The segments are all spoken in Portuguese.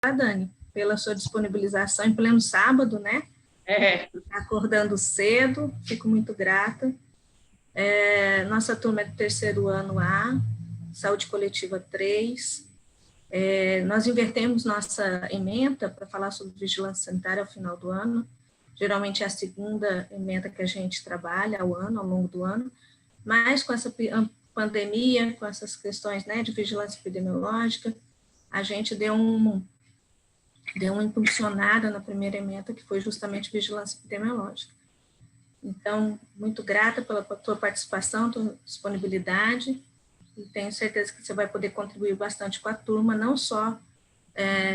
Dani, pela sua disponibilização em pleno sábado, né? Acordando cedo, fico muito grata. Nossa turma é do terceiro ano A, Saúde Coletiva 3. Nós invertemos nossa ementa para falar sobre vigilância sanitária ao final do ano. Geralmente é a segunda ementa que a gente trabalha ao longo do ano, mas com essa pandemia, com essas questões, né, de vigilância epidemiológica, a gente deu uma impulsionada na primeira ementa, que foi justamente vigilância epidemiológica. Então, muito grata pela tua participação, tua disponibilidade, e tenho certeza que você vai poder contribuir bastante com a turma, não só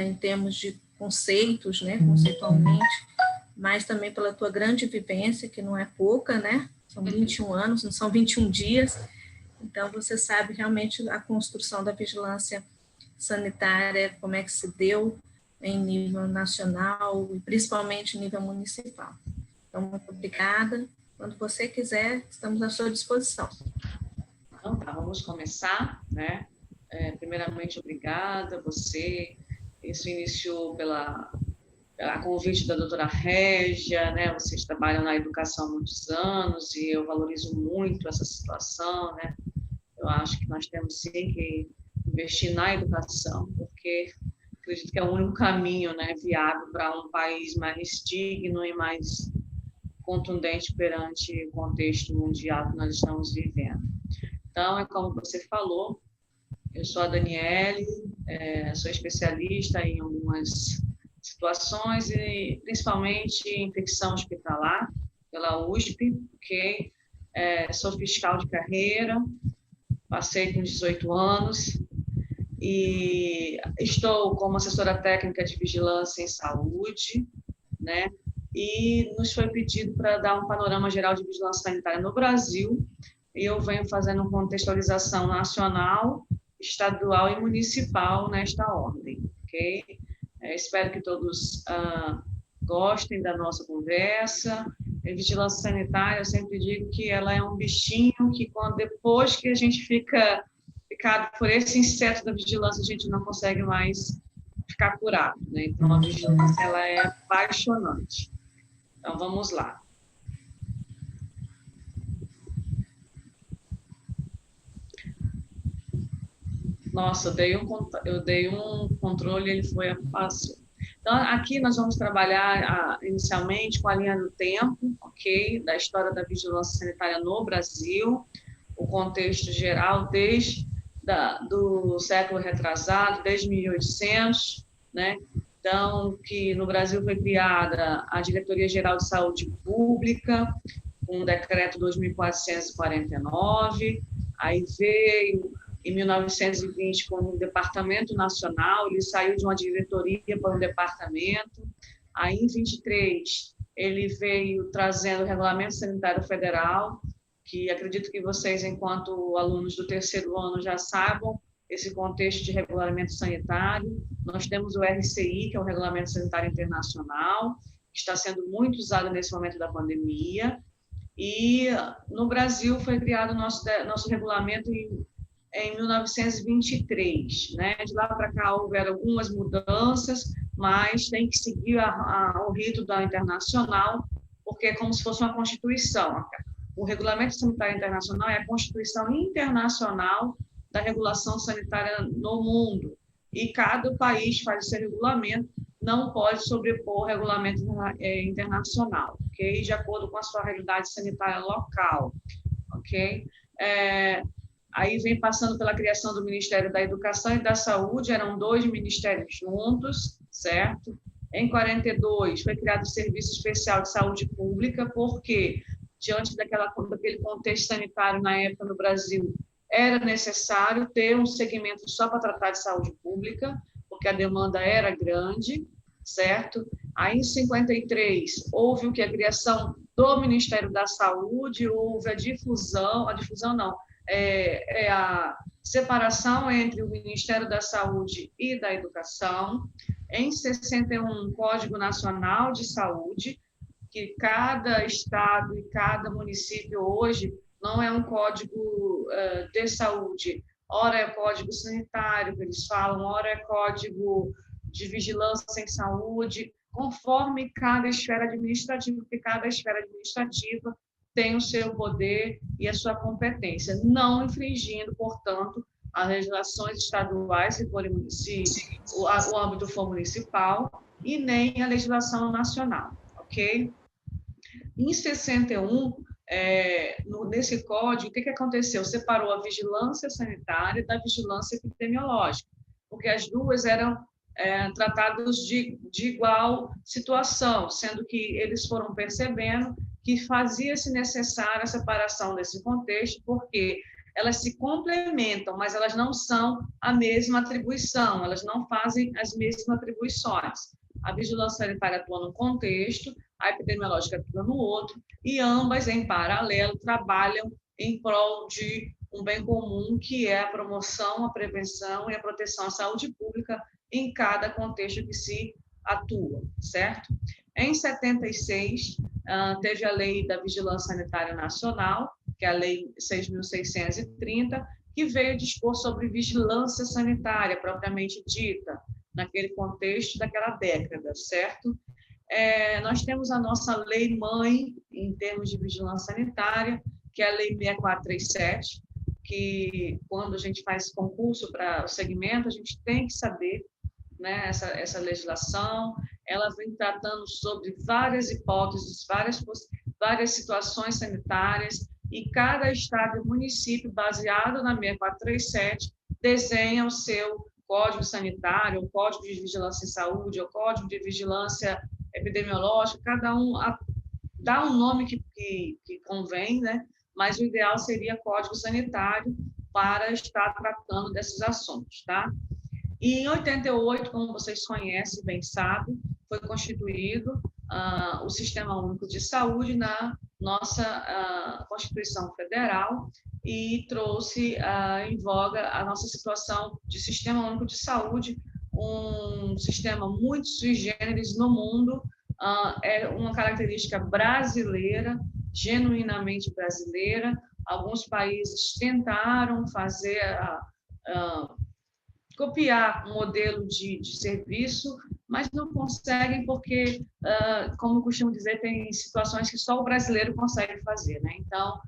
em termos de conceitos, né, conceitualmente, mas também pela tua grande vivência, que não é pouca, né? São 21 anos, não são 21 dias. Então, você sabe realmente a construção da vigilância sanitária, como é que se deu em nível nacional e principalmente em nível municipal. Então, muito obrigada. Quando você quiser, estamos à sua disposição. Então, tá, vamos começar, né? Primeiramente, obrigada a você. Isso iniciou a convite da doutora Régia, né? Vocês trabalham na educação há muitos anos e eu valorizo muito essa situação, né? Eu acho que nós temos sim que investir na educação, porque acredito que é o único caminho, né, viável para um país mais digno e mais contundente perante o contexto mundial que nós estamos vivendo. Então, é como você falou, eu sou a Daniele, sou especialista em algumas situações, e principalmente em infecção hospitalar, pela USP, ok? Sou fiscal de carreira, passei com 18 anos, e estou como assessora técnica de vigilância em saúde, né? E nos foi pedido para dar um panorama geral de vigilância sanitária no Brasil, e eu venho fazendo contextualização nacional, estadual e municipal nesta ordem, ok? Espero que todos gostem da nossa conversa. A vigilância sanitária, eu sempre digo que ela é um bichinho que, depois que a gente fica picado por esse inseto da vigilância, a gente não consegue mais ficar curado, né? Então, a vigilância ela é apaixonante. Então, vamos lá. Nossa, eu dei um controle, ele foi fácil. Então, aqui nós vamos trabalhar inicialmente com a linha do tempo, ok? Da história da vigilância sanitária no Brasil, o contexto geral desde do século retrasado, desde 1800, né? Então, que no Brasil foi criada a Diretoria-Geral de Saúde Pública, com o decreto 2449, aí veio em 1920 como um departamento nacional, ele saiu de uma diretoria para um departamento, aí em 23 ele veio trazendo o Regulamento Sanitário Federal, que acredito que vocês, enquanto alunos do terceiro ano, já saibam esse contexto de regulamento sanitário. Nós temos o RCI, que é o Regulamento Sanitário Internacional, que está sendo muito usado nesse momento da pandemia, e no Brasil foi criado o nosso regulamento em 1923, né? De lá para cá houveram algumas mudanças, mas tem que seguir o rito da internacional, porque é como se fosse uma constituição. O Regulamento Sanitário Internacional é a constituição internacional da regulação sanitária no mundo, e cada país faz esse regulamento, não pode sobrepor o regulamento internacional, ok? De acordo com a sua realidade sanitária local, ok? Aí vem passando pela criação do Ministério da Educação e da Saúde, eram 2 ministérios juntos, certo? Em 42 foi criado o Serviço Especial de Saúde Pública, porque diante daquele contexto sanitário na época no Brasil, era necessário ter um segmento só para tratar de saúde pública, porque a demanda era grande, certo? Aí, em 53, houve a criação do Ministério da Saúde, houve a separação entre o Ministério da Saúde e da Educação. Em 61, Código Nacional de Saúde, que cada estado e cada município hoje não é um código de saúde, ora é código sanitário que eles falam, ora é código de vigilância em saúde, conforme cada esfera administrativa, porque cada esfera administrativa tem o seu poder e a sua competência, não infringindo, portanto, as legislações estaduais, se o âmbito for municipal, e nem a legislação nacional, ok? Em 61, nesse código, o que aconteceu? Separou a vigilância sanitária da vigilância epidemiológica, porque as duas eram tratadas de igual situação, sendo que eles foram percebendo que fazia-se necessária a separação desse contexto, porque elas se complementam, mas elas não são a mesma atribuição, elas não fazem as mesmas atribuições. A vigilância sanitária atua num contexto, a epidemiológica atua no outro, e ambas, em paralelo, trabalham em prol de um bem comum, que é a promoção, a prevenção e a proteção à saúde pública em cada contexto que se atua, certo? Em 76, teve a Lei da Vigilância Sanitária Nacional, que é a Lei 6.630, que veio dispor sobre vigilância sanitária, propriamente dita, naquele contexto daquela década, certo? Nós temos a nossa lei-mãe, em termos de vigilância sanitária, que é a Lei 6437, que, quando a gente faz concurso para o segmento, a gente tem que saber, né, essa legislação. Ela vem tratando sobre várias hipóteses, várias situações sanitárias, e cada estado e município, baseado na 6437, desenha o seu código sanitário, o código de vigilância em saúde, o código de vigilância epidemiológica, cada um dá um nome que convém, né? Mas o ideal seria código sanitário para estar tratando desses assuntos, tá? E em 88, como vocês conhecem, bem sabem, foi constituído o Sistema Único de Saúde na nossa Constituição Federal, e trouxe em voga a nossa situação de Sistema Único de Saúde, um sistema muito sui generis no mundo, é uma característica brasileira, genuinamente brasileira. Alguns países tentaram fazer copiar um modelo de serviço, mas não conseguem porque, como eu costumo dizer, tem situações que só o brasileiro consegue fazer, né? Então,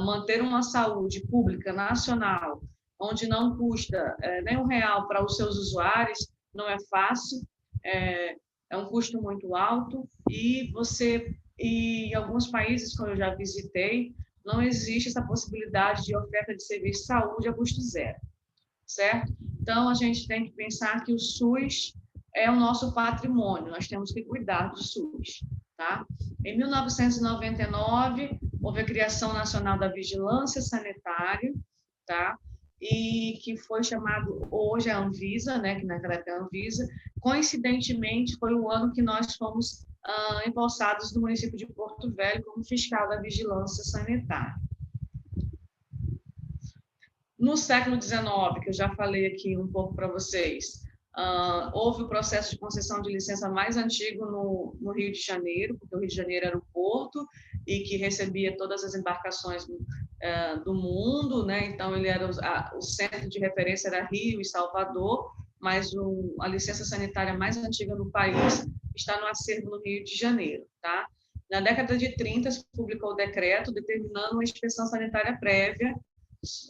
manter uma saúde pública nacional, onde não custa nem R$1 para os seus usuários, não é fácil, é um custo muito alto, e em alguns países, como eu já visitei, não existe essa possibilidade de oferta de serviço de saúde a custo zero, certo? Então, a gente tem que pensar que o SUS é o nosso patrimônio, nós temos que cuidar do SUS, tá? Em 1999, houve a criação nacional da Vigilância Sanitária, tá? E que foi chamado hoje a Anvisa, né? Que naquela época é a Anvisa. Coincidentemente, foi o ano que nós fomos empossados no município de Porto Velho como fiscal da Vigilância Sanitária. No século XIX, que eu já falei aqui um pouco para vocês, houve o processo de concessão de licença mais antigo no Rio de Janeiro, porque o Rio de Janeiro era o porto e que recebia todas as embarcações do mundo, né? Então ele era o centro de referência era Rio e Salvador, mas a licença sanitária mais antiga no país está no acervo no Rio de Janeiro, tá? Na década de 30, se publicou o decreto determinando uma inspeção sanitária prévia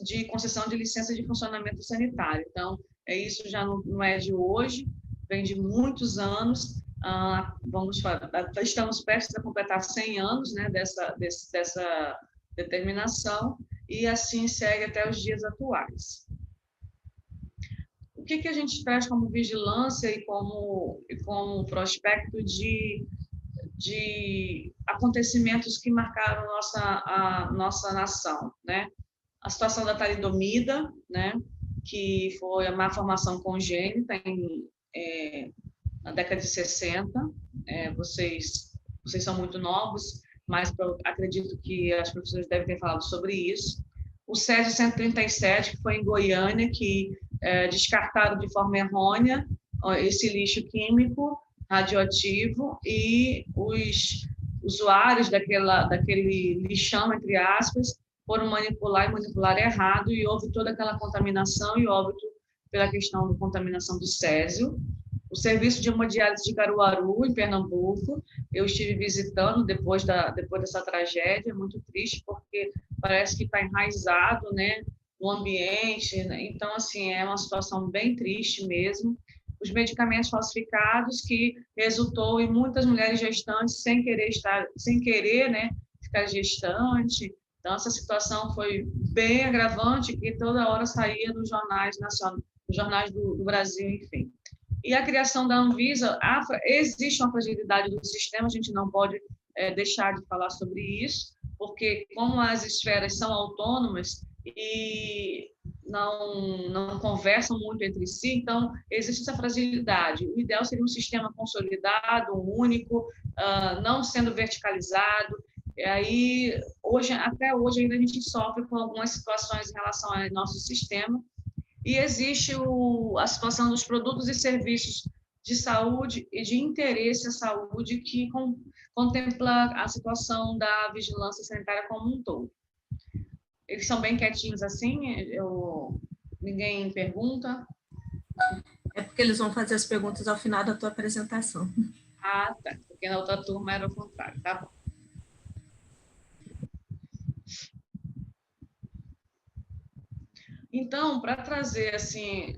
de concessão de licença de funcionamento sanitário. Então, isso já não é de hoje, vem de muitos anos. Estamos prestes a completar 100 anos, né, dessa determinação, e assim segue até os dias atuais. O que a gente traz como vigilância e como prospecto de acontecimentos que marcaram a nossa nação, né? A situação da talidomida, né, que foi a má formação congênita na década de 60. Vocês são muito novos, mas eu acredito que as professoras devem ter falado sobre isso. O Césio 137, que foi em Goiânia, que descartaram de forma errônea esse lixo químico radioativo, e os usuários daquele lixão, entre aspas, foram manipular errado, e houve toda aquela contaminação e óbito pela questão da contaminação do césio. o serviço de hemodiálise de Caruaru, em Pernambuco. Eu estive visitando depois dessa tragédia, é muito triste, porque parece que está enraizado, né, no ambiente, né? Então, assim, é uma situação bem triste mesmo. Os medicamentos falsificados, que resultou em muitas mulheres gestantes sem querer, né, ficar gestante. Então, essa situação foi bem agravante, que toda hora saía nos jornais nacionais, nos jornais do Brasil, enfim. E a criação da Anvisa, existe uma fragilidade do sistema, a gente não pode deixar de falar sobre isso, porque como as esferas são autônomas e não conversam muito entre si, então existe essa fragilidade. O ideal seria um sistema consolidado, único, não sendo verticalizado. E aí, até hoje, ainda a gente sofre com algumas situações em relação ao nosso sistema. E existe a situação dos produtos e serviços de saúde e de interesse à saúde que contempla a situação da vigilância sanitária como um todo. Eles são bem quietinhos assim, ninguém pergunta. É porque eles vão fazer as perguntas ao final da tua apresentação. Ah, tá. Porque na outra turma era o contrário, tá bom. Então, para trazer assim,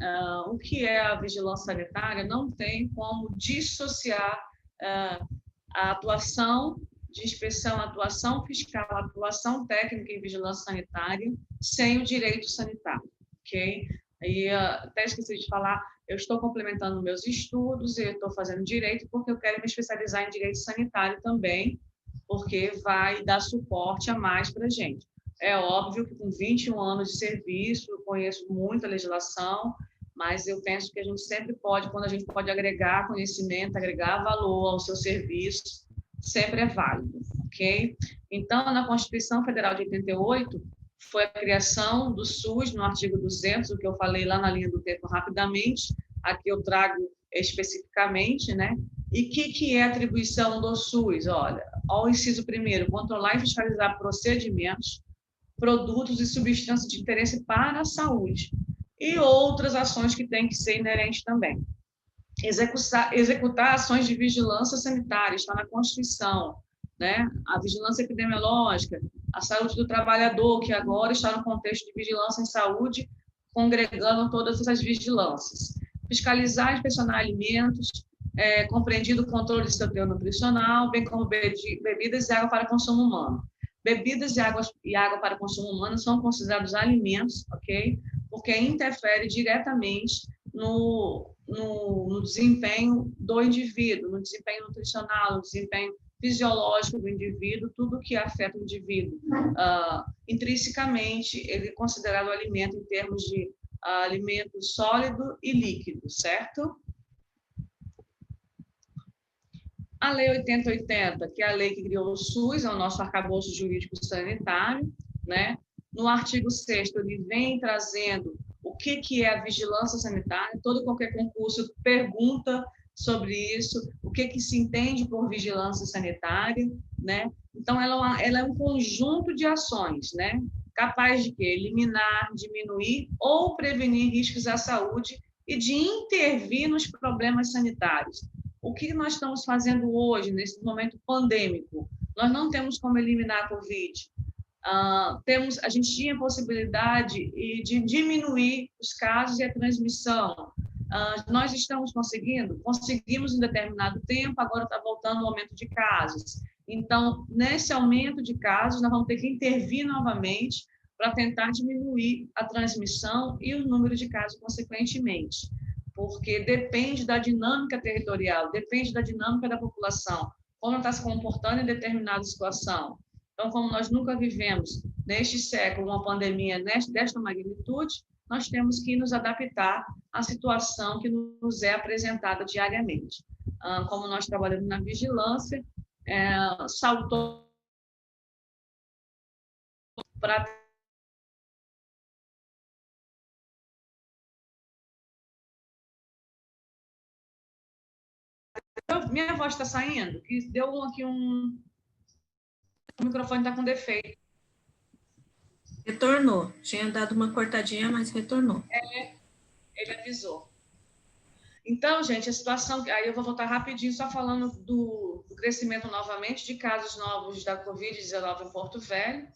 o que é a vigilância sanitária, não tem como dissociar a atuação de inspeção, a atuação fiscal, a atuação técnica em vigilância sanitária sem o direito sanitário, ok? E até esqueci de falar, eu estou complementando meus estudos e estou fazendo direito porque eu quero me especializar em direito sanitário também, porque vai dar suporte a mais para a gente. É óbvio que com 21 anos de serviço, eu conheço muita legislação, mas eu penso que a gente sempre pode, quando a gente pode agregar conhecimento, agregar valor ao seu serviço, sempre é válido, ok? Então, na Constituição Federal de 88, foi a criação do SUS, no artigo 200, o que eu falei lá na linha do tempo rapidamente, aqui eu trago especificamente, né? E o que é a atribuição do SUS? Olha, ao inciso primeiro, controlar e fiscalizar procedimentos, produtos e substâncias de interesse para a saúde e outras ações que têm que ser inerentes também. Executar ações de vigilância sanitária, está na Constituição, né? A vigilância epidemiológica, a saúde do trabalhador, que agora está no contexto de vigilância em saúde, congregando todas essas vigilâncias. Fiscalizar e inspecionar alimentos, compreendido o controle de seu teor nutricional, bem como bebidas e água para consumo humano. Bebidas e água para consumo humano são considerados alimentos, ok? Porque interfere diretamente no desempenho do indivíduo, no desempenho nutricional, no desempenho fisiológico do indivíduo, tudo que afeta o indivíduo. Intrinsecamente, ele é considerado alimento em termos de alimento sólido e líquido, certo? A Lei 8080, que é a lei que criou o SUS, é o nosso arcabouço jurídico sanitário, né? No artigo 6º, ele vem trazendo o que é a vigilância sanitária, todo e qualquer concurso pergunta sobre isso, o que se entende por vigilância sanitária, né? Então, ela é um conjunto de ações, né? Capaz de quê? Eliminar, diminuir ou prevenir riscos à saúde e de intervir nos problemas sanitários. O que nós estamos fazendo hoje, nesse momento pandêmico? Nós não temos como eliminar a Covid. A gente tinha possibilidade de diminuir os casos e a transmissão. Nós estamos conseguimos em determinado tempo, agora está voltando o aumento de casos. Então, nesse aumento de casos, nós vamos ter que intervir novamente para tentar diminuir a transmissão e o número de casos consequentemente, porque depende da dinâmica territorial, depende da dinâmica da população, como está se comportando em determinada situação. Então, como nós nunca vivemos neste século uma pandemia desta magnitude, nós temos que nos adaptar à situação que nos é apresentada diariamente. Como nós trabalhamos na vigilância, saltou para minha voz está saindo, que deu aqui o microfone está com defeito. Retornou. Tinha dado uma cortadinha, mas retornou. Ele avisou. Então, gente, a situação... Aí eu vou voltar rapidinho, só falando do crescimento novamente de casos novos da Covid-19 em Porto Velho,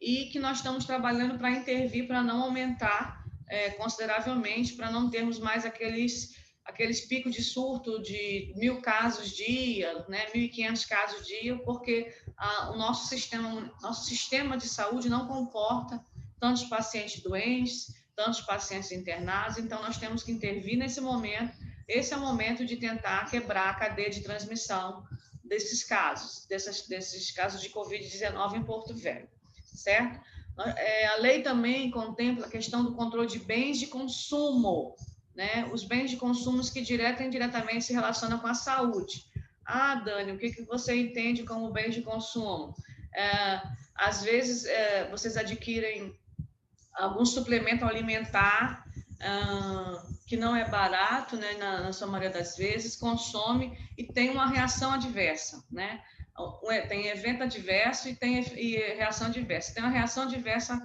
e que nós estamos trabalhando para intervir, para não aumentar consideravelmente, para não termos mais aqueles picos de surto de 1.000 casos dia, né, 1.500 casos dia, porque o nosso sistema de saúde não comporta tantos pacientes doentes, tantos pacientes internados, então nós temos que intervir nesse momento. Esse é o momento de tentar quebrar a cadeia de transmissão desses casos de Covid-19 em Porto Velho, certo? A lei também contempla a questão do controle de bens de consumo, né? Os bens de consumo que direta e indiretamente se relacionam com a saúde. Ah, Dani, o que você entende como bens de consumo? Às vezes, vocês adquirem algum suplemento alimentar que não é barato, né, na sua maioria das vezes, consome e tem uma reação adversa, né? Tem evento adverso e reação adversa. Tem uma reação adversa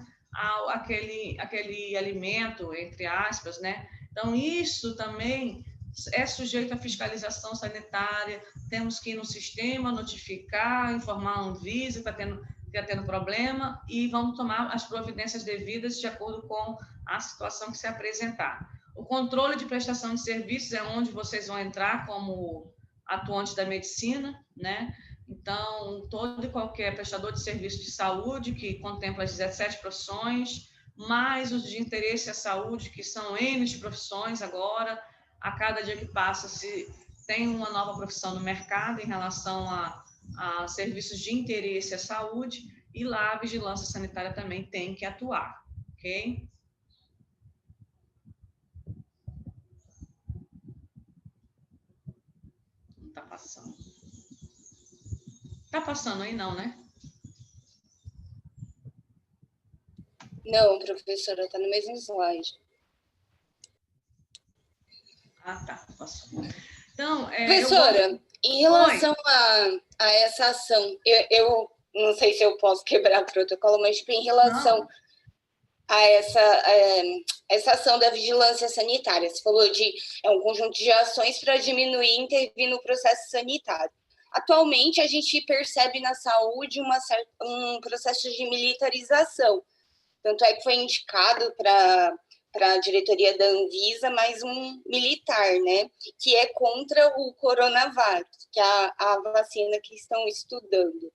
àquele alimento, entre aspas, né? Então, isso também é sujeito à fiscalização sanitária, temos que ir no sistema, notificar, informar a Anvisa que está tendo problema e vamos tomar as providências devidas de acordo com a situação que se apresentar. O controle de prestação de serviços é onde vocês vão entrar como atuantes da medicina, né? Então, todo e qualquer prestador de serviço de saúde, que contempla as 17 profissões, mais os de interesse à saúde, que são N profissões agora, a cada dia que passa se tem uma nova profissão no mercado em relação a serviços de interesse à saúde, e lá a vigilância sanitária também tem que atuar, ok? Não está passando. Está passando aí não, né? Não, professora, está no mesmo slide. Ah, tá, passou. Então, professora, em relação a essa ação, eu não sei se eu posso quebrar o protocolo, mas tipo, em relação a essa ação da vigilância sanitária, você falou de um conjunto de ações para diminuir e intervir no processo sanitário. Atualmente, a gente percebe na saúde um processo de militarização. Tanto é que foi indicado para a diretoria da Anvisa mais um militar, né, que é contra o coronavírus, que é a vacina que estão estudando.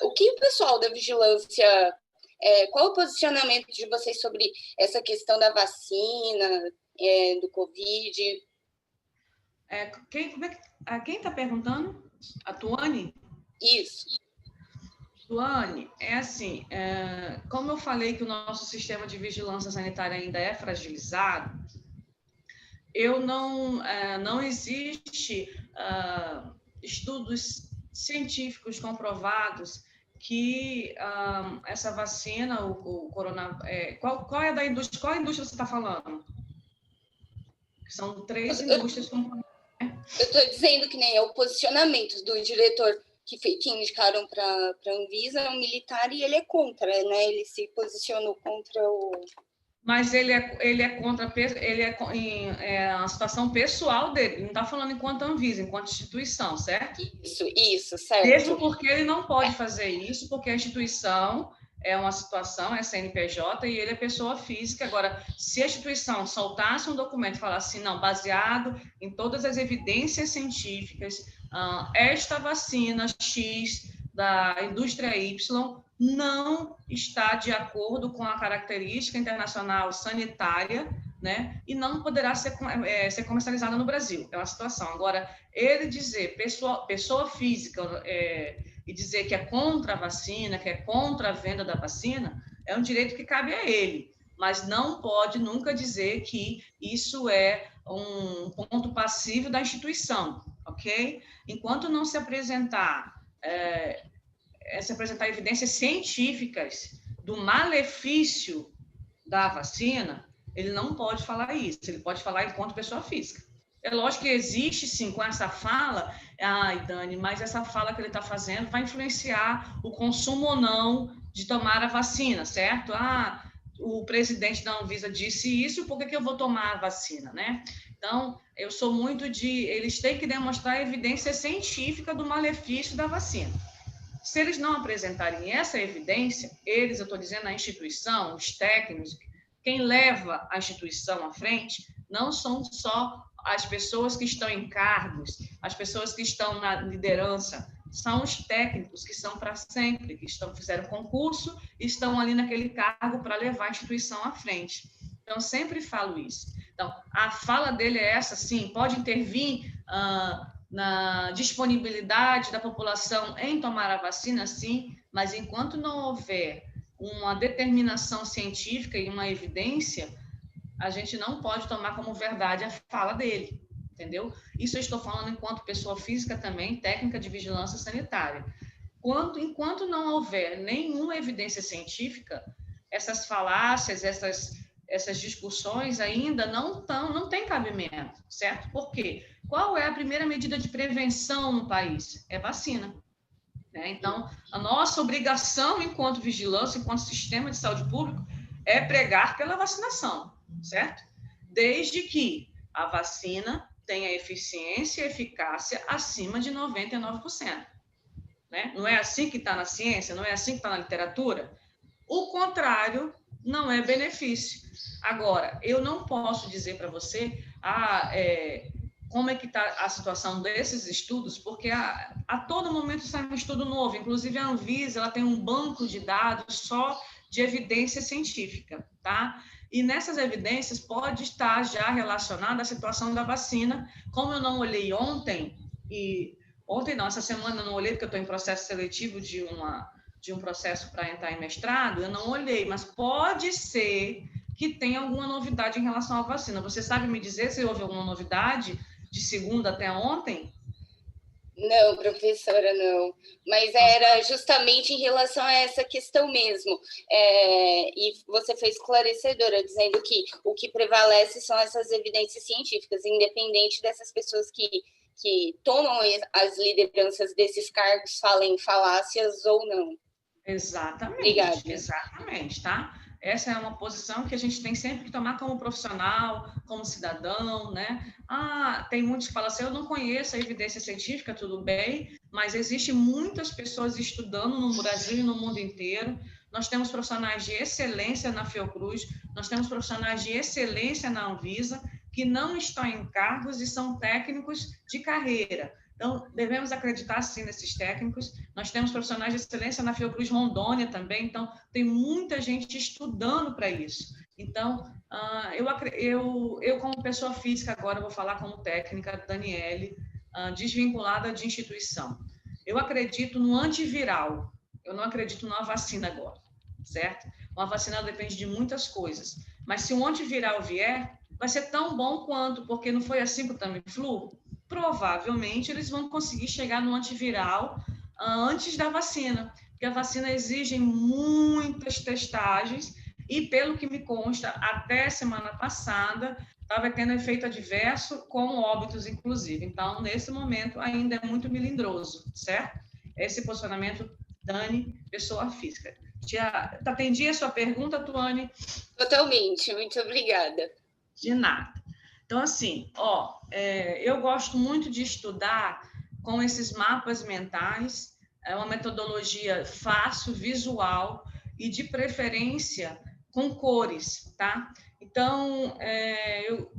O que o pessoal da vigilância, qual o posicionamento de vocês sobre essa questão da vacina, do Covid? Quem está perguntando? A Tuane? Isso. Tuane, assim, como eu falei que o nosso sistema de vigilância sanitária ainda é fragilizado, não existe estudos científicos comprovados que essa vacina, o coronavírus... Qual é da indústria? Qual indústria você está falando? São 3 indústrias comprovadas. Eu estou dizendo que nem é o posicionamento do diretor que indicaram para a Anvisa, é um militar e ele é contra, né? Ele se posicionou contra o... Mas ele é contra, a situação pessoal dele, ele não está falando enquanto Anvisa, enquanto instituição, certo? Isso, certo. Mesmo porque ele não pode fazer isso, porque a instituição é uma situação, é CNPJ, e ele é pessoa física. Agora, se a instituição soltasse um documento e falasse assim, não, baseado em todas as evidências científicas, esta vacina X da indústria Y não está de acordo com a característica internacional sanitária, né? E não poderá ser comercializada no Brasil. É uma situação. Agora, ele dizer, pessoa física, e dizer que é contra a vacina, que é contra a venda da vacina, é um direito que cabe a ele, mas não pode nunca dizer que isso é um ponto passivo da instituição, ok? Enquanto não se apresentar evidências científicas do malefício da vacina, ele não pode falar isso, ele pode falar enquanto pessoa física. É lógico que existe, sim, com essa fala, Dani, mas essa fala que ele está fazendo vai influenciar o consumo ou não de tomar a vacina, certo? O presidente da Anvisa disse isso, por que eu vou tomar a vacina, né? Então, eu sou muito de... Eles têm que demonstrar a evidência científica do malefício da vacina. Se eles não apresentarem essa evidência, eles, eu estou dizendo, a instituição, os técnicos, quem leva a instituição à frente, não são só as pessoas que estão em cargos, as pessoas que estão na liderança, são os técnicos que são para sempre, que fizeram concurso e estão ali naquele cargo para levar a instituição à frente. Então, eu sempre falo isso. Então, a fala dele é essa, sim, pode intervir na disponibilidade da população em tomar a vacina, sim, mas enquanto não houver uma determinação científica e uma evidência, a gente não pode tomar como verdade a fala dele, entendeu? Isso eu estou falando enquanto pessoa física também, técnica de vigilância sanitária. Enquanto não houver nenhuma evidência científica, essas falácias, essas discussões ainda não têm cabimento, certo? Por quê? Qual é a primeira medida de prevenção no país? É vacina. Né? Então, a nossa obrigação enquanto vigilância, enquanto sistema de saúde público, é pregar pela vacinação, certo? Desde que a vacina tenha eficiência e eficácia acima de 99%. Né? Não é assim que está na ciência, não é assim que está na literatura? O contrário não é benefício. Agora, eu não posso dizer para você como é que está a situação desses estudos, porque a todo momento sai um estudo novo, inclusive a Anvisa ela tem um banco de dados só de evidência científica, tá? E nessas evidências pode estar já relacionada à situação da vacina. Como eu não olhei ontem, essa semana eu não olhei porque eu estou em processo seletivo de um processo para entrar em mestrado, eu não olhei, mas pode ser que tenha alguma novidade em relação à vacina. Você sabe me dizer se houve alguma novidade de segunda até ontem? Não, professora, não. Mas era justamente em relação a essa questão mesmo. E você foi esclarecedora, dizendo que o que prevalece são essas evidências científicas, independente dessas pessoas que tomam as lideranças desses cargos falem falácias ou não. Exatamente. Obrigada. Exatamente, tá? Essa é uma posição que a gente tem sempre que tomar como profissional, como cidadão, né? Tem muitos que falam assim, eu não conheço a evidência científica, tudo bem, mas existem muitas pessoas estudando no Brasil e no mundo inteiro. Nós temos profissionais de excelência na Fiocruz, nós temos profissionais de excelência na Anvisa, que não estão em cargos e são técnicos de carreira. Então, devemos acreditar, sim, nesses técnicos. Nós temos profissionais de excelência na Fiocruz Rondônia também, então, tem muita gente estudando para isso. Então, eu, como pessoa física, agora vou falar como técnica, Daniele, desvinculada de instituição. Eu acredito no antiviral, eu não acredito numa vacina agora, certo? Uma vacina depende de muitas coisas, mas se um antiviral vier, vai ser tão bom quanto, porque não foi assim com o Tamiflu? Provavelmente eles vão conseguir chegar no antiviral antes da vacina, porque a vacina exige muitas testagens e, pelo que me consta, até semana passada estava tendo efeito adverso com óbitos, inclusive. Então, nesse momento, ainda é muito melindroso, certo? Esse posicionamento, Dani, pessoa física. Atendi a sua pergunta, Tuane? Totalmente, muito obrigada. De nada. Então, assim, eu gosto muito de estudar com esses mapas mentais, é uma metodologia fácil, visual e, de preferência, com cores, tá? Então,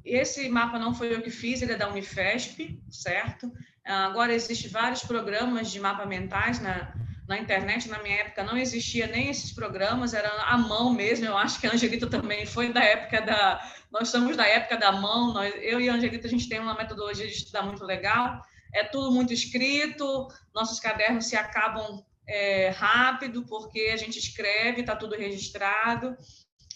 esse mapa não foi eu que fiz, ele é da Unifesp, certo? Agora, existem vários programas de mapa mentais na internet. Na minha época não existia nem esses programas, era à mão mesmo. Eu acho que a Angelita também foi da época nós somos da época da mão. Eu e a Angelita, a gente tem uma metodologia de estudar muito legal. É tudo muito escrito, nossos cadernos se acabam rápido, porque a gente escreve, está tudo registrado.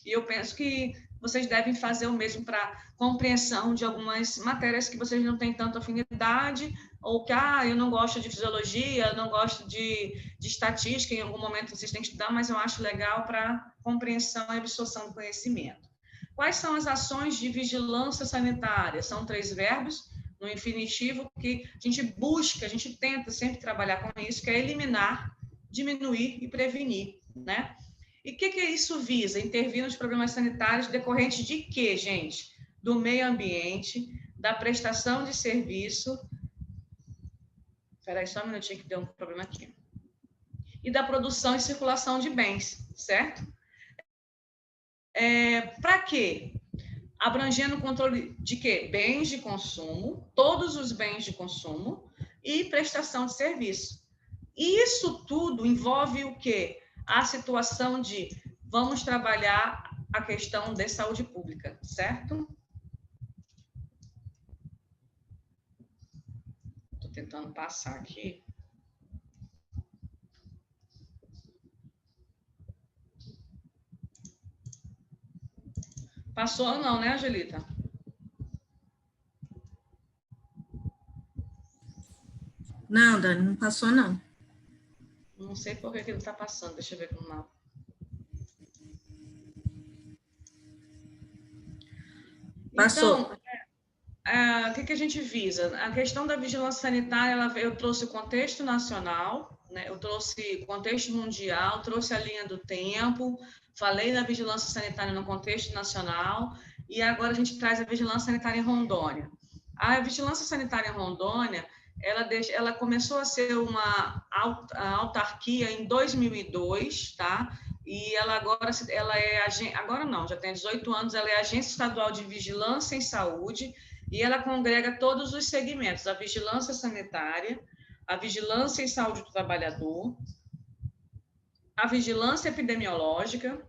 E eu penso que vocês devem fazer o mesmo para compreensão de algumas matérias que vocês não têm tanta afinidade, ou que, eu não gosto de fisiologia, eu não gosto de estatística, em algum momento vocês têm que estudar, mas eu acho legal para compreensão e absorção do conhecimento. Quais são as ações de vigilância sanitária? São 3 verbos no infinitivo que a gente busca, a gente tenta sempre trabalhar com isso, que é eliminar, diminuir e prevenir, né? E o que isso visa? Intervir nos problemas sanitários decorrentes de quê, gente? Do meio ambiente, da prestação de serviço. Espera aí só um minutinho que deu um problema aqui. E da produção e circulação de bens, certo? Para quê? Abrangendo o controle de quê? Bens de consumo, todos os bens de consumo e prestação de serviço. Isso tudo envolve o quê? A situação de vamos trabalhar a questão de saúde pública, certo? Estou tentando passar aqui. Passou não, né, Angelita? Não, Dani, não passou, não. Não sei por que ele está passando. Deixa eu ver como não. Passou. Então, o que a gente visa? A questão da vigilância sanitária, eu trouxe o contexto nacional, né? Eu trouxe o contexto mundial, trouxe a linha do tempo, falei da vigilância sanitária no contexto nacional, e agora a gente traz a vigilância sanitária em Rondônia. A vigilância sanitária em Rondônia, ela começou a ser uma autarquia em 2002, tá? E ela agora não, já tem 18 anos, ela é Agência Estadual de Vigilância em Saúde, e ela congrega todos os segmentos: a vigilância sanitária, a vigilância em saúde do trabalhador, a vigilância epidemiológica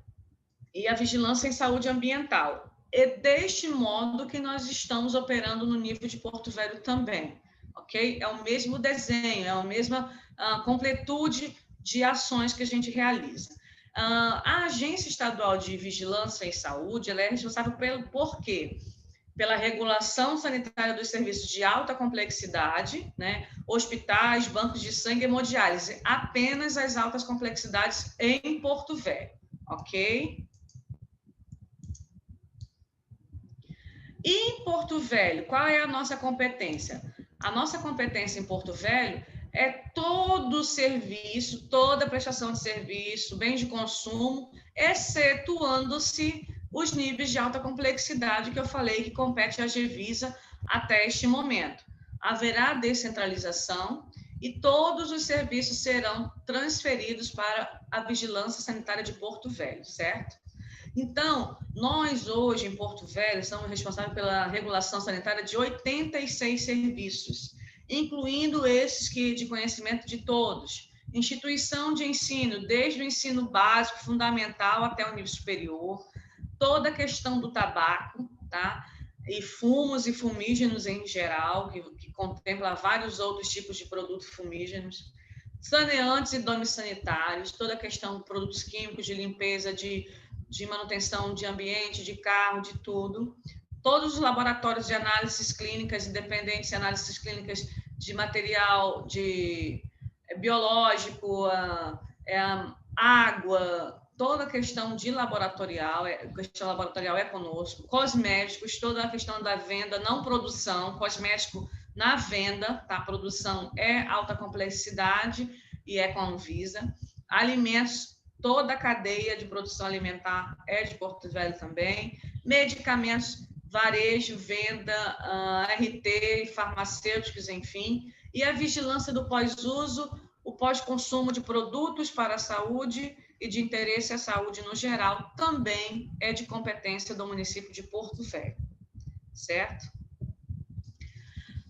e a vigilância em saúde ambiental. É deste modo que nós estamos operando no nível de Porto Velho também, ok? É o mesmo desenho, é a mesma completude de ações que a gente realiza. A Agência Estadual de Vigilância em Saúde, ela é responsável por quê? Pela regulação sanitária dos serviços de alta complexidade, né? Hospitais, bancos de sangue e hemodiálise, apenas as altas complexidades em Porto Velho, ok? E em Porto Velho, qual é a nossa competência? A nossa competência em Porto Velho é todo o serviço, toda a prestação de serviço, bens de consumo, excetuando-se os níveis de alta complexidade que eu falei que compete à Gevisa até este momento. Haverá descentralização e todos os serviços serão transferidos para a Vigilância Sanitária de Porto Velho, certo? Então, nós hoje em Porto Velho somos responsáveis pela regulação sanitária de 86 serviços, incluindo esses que de conhecimento de todos. Instituição de ensino, desde o ensino básico, fundamental até o nível superior, toda a questão do tabaco, tá? E fumos e fumígenos em geral, que contempla vários outros tipos de produtos fumígenos, saneantes e domes sanitários, toda a questão de produtos químicos, de limpeza, de manutenção de ambiente, de carro, de tudo. Todos os laboratórios de análises clínicas independentes, análises clínicas de material biológico, água, toda a questão de laboratorial, questão laboratorial é conosco, cosméticos, toda a questão da venda, não produção, cosmético na venda, tá? A produção é alta complexidade e é com a Anvisa. Alimentos, toda a cadeia de produção alimentar é de Porto Velho também. Medicamentos, varejo, venda, RT, farmacêuticos, enfim. E a vigilância do pós-uso, o pós-consumo de produtos para a saúde e de interesse à saúde no geral, também é de competência do município de Porto Velho, certo?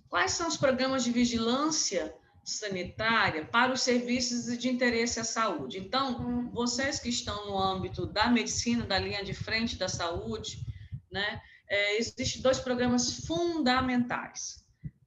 Quais são os programas de vigilância sanitária para os serviços de interesse à saúde? Então, vocês que estão no âmbito da medicina, da linha de frente da saúde, né, existem 2 programas fundamentais,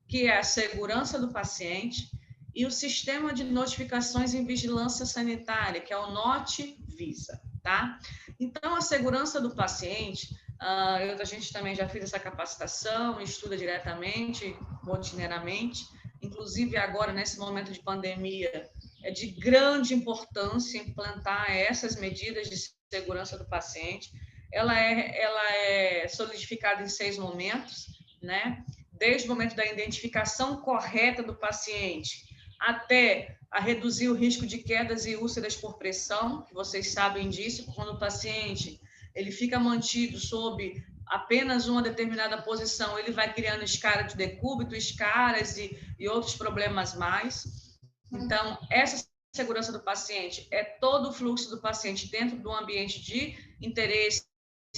que é a segurança do paciente e o sistema de notificações em vigilância sanitária, que é o NOT-VISA, tá? Então, a segurança do paciente, a gente também já fez essa capacitação, estuda diretamente, rotineiramente, inclusive agora, nesse momento de pandemia, é de grande importância implantar essas medidas de segurança do paciente. Ela é solidificada em 6 momentos, né? Desde o momento da identificação correta do paciente até a reduzir o risco de quedas e úlceras por pressão, que vocês sabem disso, quando o paciente ele fica mantido sob apenas uma determinada posição, ele vai criando escara de decúbito, escaras e outros problemas mais. Então, essa segurança do paciente é todo o fluxo do paciente dentro do ambiente de interesse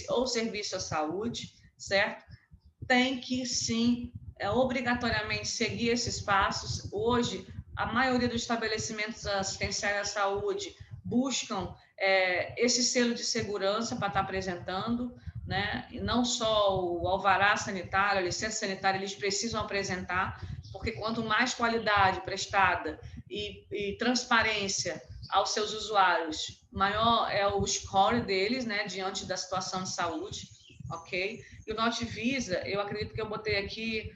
ou serviço à saúde, certo? Tem que, sim, obrigatoriamente seguir esses passos. Hoje, a maioria dos estabelecimentos assistenciais à saúde buscam esse selo de segurança para estar apresentando, né? E não só o alvará sanitário, a licença sanitária, eles precisam apresentar, porque quanto mais qualidade prestada e transparência aos seus usuários, maior é o score deles, né, diante da situação de saúde, ok? E o Notivisa, eu acredito que eu botei aqui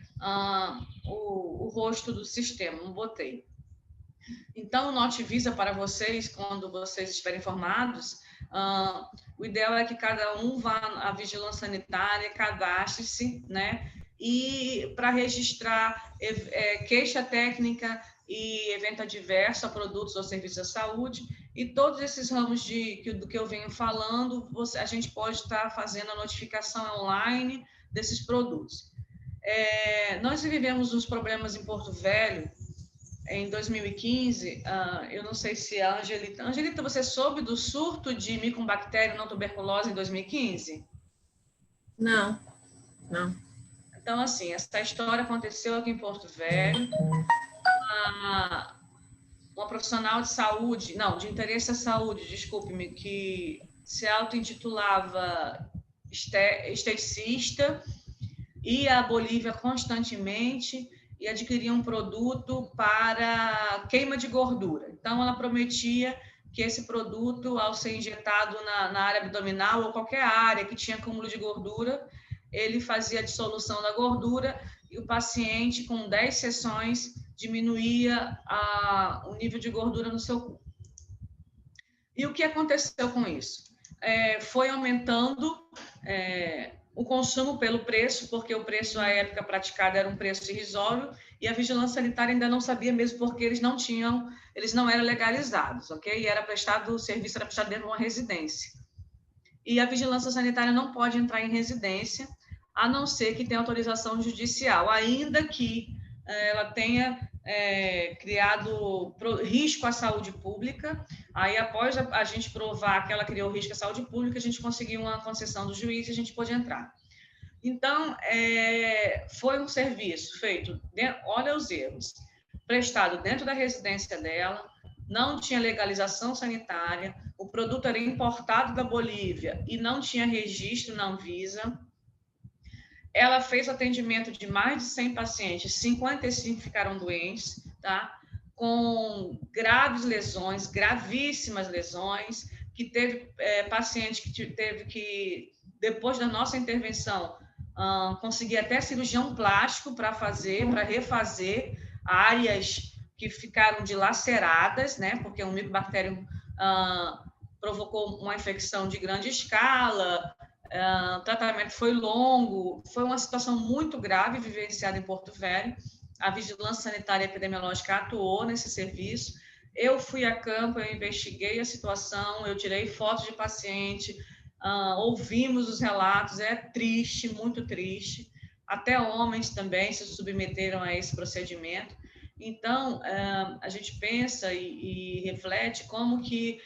o rosto do sistema, não botei. Então, o Notivisa para vocês, quando vocês estiverem informados, o ideal é que cada um vá à vigilância sanitária, cadastre-se, né? E para registrar queixa técnica e evento adverso a produtos ou serviços da saúde, e todos esses ramos do que eu venho falando, a gente pode estar fazendo a notificação online desses produtos. Nós vivemos uns problemas em Porto Velho, em 2015, eu não sei se a Angelita, você soube do surto de micobactéria não tuberculose em 2015? Não. Então, assim, essa história aconteceu aqui em Porto Velho. Uma profissional de saúde, não, de interesse à saúde, desculpe-me, que se auto-intitulava esteticista, ia à Bolívia constantemente e adquiria um produto para queima de gordura. Então, ela prometia que esse produto, ao ser injetado na área abdominal ou qualquer área que tinha acúmulo de gordura, ele fazia a dissolução da gordura e o paciente, com 10 sessões, diminuía o nível de gordura no seu corpo. E o que aconteceu com isso? Foi aumentando o consumo pelo preço, porque o preço à época praticado era um preço irrisório, e a vigilância sanitária ainda não sabia mesmo, porque eles não eram legalizados, ok? E o serviço era prestado dentro de uma residência. E a vigilância sanitária não pode entrar em residência, a não ser que tenha autorização judicial, ainda que ela tenha criado risco à saúde pública. Aí, após a gente provar que ela criou risco à saúde pública, a gente conseguiu uma concessão do juiz e a gente pôde entrar. Então, foi um serviço feito, olha os erros, prestado dentro da residência dela, não tinha legalização sanitária, o produto era importado da Bolívia e não tinha registro na Anvisa. Ela fez atendimento de mais de 100 pacientes, 55 ficaram doentes, tá? Com graves lesões, gravíssimas lesões, que teve paciente que teve que, depois da nossa intervenção, conseguir até cirurgião plástico para refazer áreas que ficaram dilaceradas, né? Porque um micobactério provocou uma infecção de grande escala, o tratamento foi longo, foi uma situação muito grave vivenciada em Porto Velho. A Vigilância Sanitária e Epidemiológica atuou nesse serviço. Eu fui a campo, eu investiguei a situação, eu tirei fotos de paciente, ouvimos os relatos, é triste, muito triste. Até homens também se submeteram a esse procedimento. Então, a gente pensa e reflete como que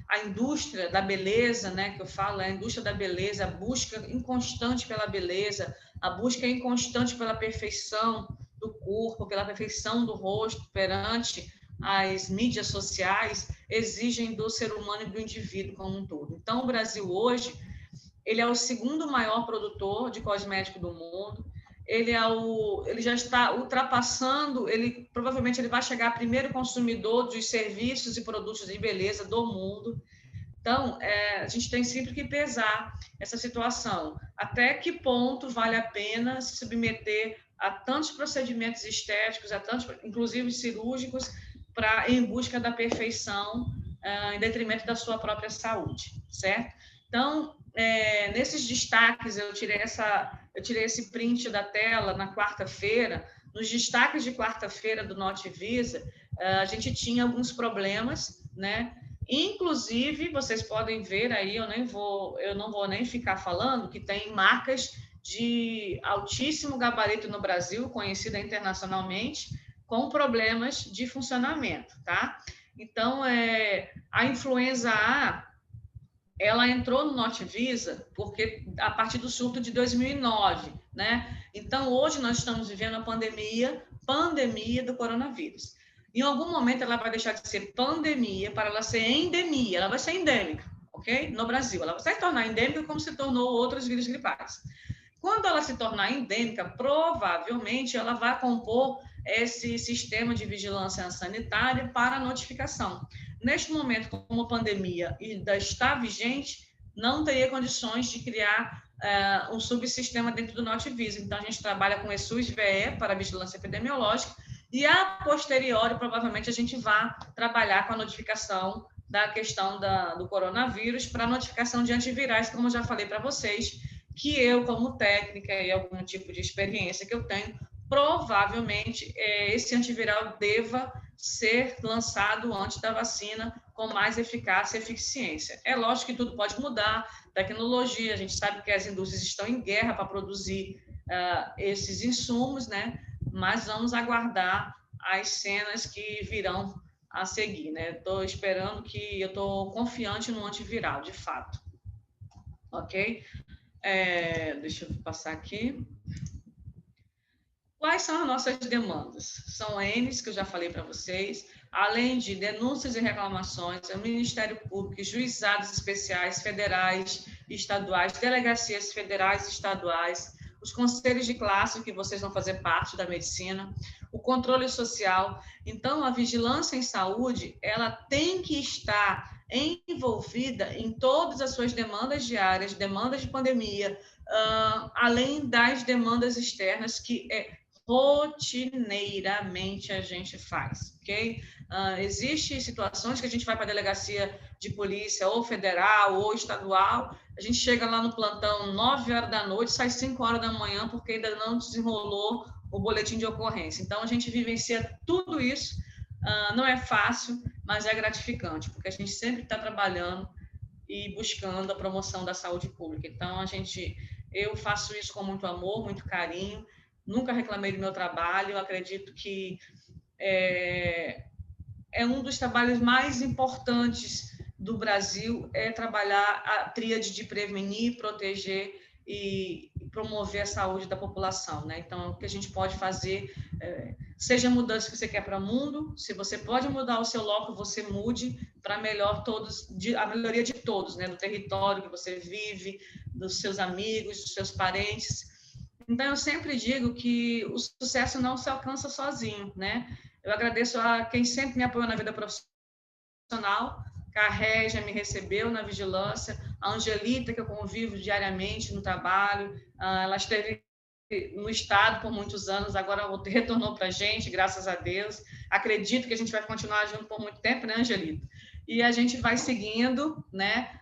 a indústria da beleza, né, que eu falo, a indústria da beleza, a busca inconstante pela beleza, a busca inconstante pela perfeição do corpo, pela perfeição do rosto perante as mídias sociais, exigem do ser humano e do indivíduo como um todo. Então, o Brasil hoje, ele é o segundo maior produtor de cosmético do mundo. Ele já está ultrapassando, provavelmente ele vai chegar primeiro consumidor dos serviços e produtos de beleza do mundo. Então, a gente tem sempre que pesar essa situação. Até que ponto vale a pena se submeter a tantos procedimentos estéticos, inclusive cirúrgicos, em busca da perfeição, em detrimento da sua própria saúde, certo? Então, nesses destaques, eu tirei esse print da tela na quarta-feira. Nos destaques de quarta-feira do Notivisa, a gente tinha alguns problemas, né? Inclusive, vocês podem ver aí, eu não vou nem ficar falando, que tem marcas de altíssimo gabarito no Brasil, conhecida internacionalmente, com problemas de funcionamento, tá? Então, a influenza A, ela entrou no Notivisa porque a partir do surto de 2009, né? Então, hoje nós estamos vivendo a pandemia do coronavírus. Em algum momento ela vai deixar de ser pandemia para ela ser endemia, ela vai ser endêmica, ok? No Brasil, ela vai se tornar endêmica como se tornou outros vírus gripais. Quando ela se tornar endêmica, provavelmente ela vai compor esse sistema de vigilância sanitária para notificação. Neste momento, como a pandemia ainda está vigente, não teria condições de criar um subsistema dentro do Notivisa. Então, a gente trabalha com ESUS-VE para vigilância epidemiológica e, a posteriori, provavelmente, a gente vai trabalhar com a notificação da questão do coronavírus para notificação de antivirais, como eu já falei para vocês, que eu, como técnica e algum tipo de experiência que eu tenho, provavelmente esse antiviral deva ser lançado antes da vacina com mais eficácia e eficiência. É lógico que tudo pode mudar, tecnologia, a gente sabe que as indústrias estão em guerra para produzir esses insumos, né? Mas vamos aguardar as cenas que virão a seguir, né? Estou esperando eu estou confiante no antiviral, de fato. Ok? Deixa eu passar aqui. Quais são as nossas demandas? São N's, que eu já falei para vocês, além de denúncias e reclamações, o Ministério Público, juizados especiais, federais e estaduais, delegacias federais e estaduais, os conselhos de classe, que vocês vão fazer parte da medicina, o controle social. Então, a vigilância em saúde, ela tem que estar envolvida em todas as suas demandas diárias, demandas de pandemia, além das demandas externas que rotineiramente a gente faz, ok? Existem situações que a gente vai para a delegacia de polícia, ou federal, ou estadual, a gente chega lá no plantão 9 horas da noite, sai 5 horas da manhã, porque ainda não desenrolou o boletim de ocorrência. Então, a gente vivencia tudo isso, não é fácil, mas é gratificante, porque a gente sempre está trabalhando e buscando a promoção da saúde pública. Então, eu faço isso com muito amor, muito carinho, nunca reclamei do meu trabalho, eu acredito que é um dos trabalhos mais importantes do Brasil, trabalhar a tríade de prevenir, proteger e promover a saúde da população, né? Então, o que a gente pode fazer, seja a mudança que você quer para o mundo, se você pode mudar o seu local, você mude para a melhoria de todos, né? Do território que você vive, dos seus amigos, dos seus parentes. Então, eu sempre digo que o sucesso não se alcança sozinho, né? Eu agradeço a quem sempre me apoiou na vida profissional, a Régia me recebeu na vigilância, a Angelita, que eu convivo diariamente no trabalho, ela esteve no Estado por muitos anos, agora retornou para a gente, graças a Deus. Acredito que a gente vai continuar junto por muito tempo, né, Angelita? E a gente vai seguindo, né,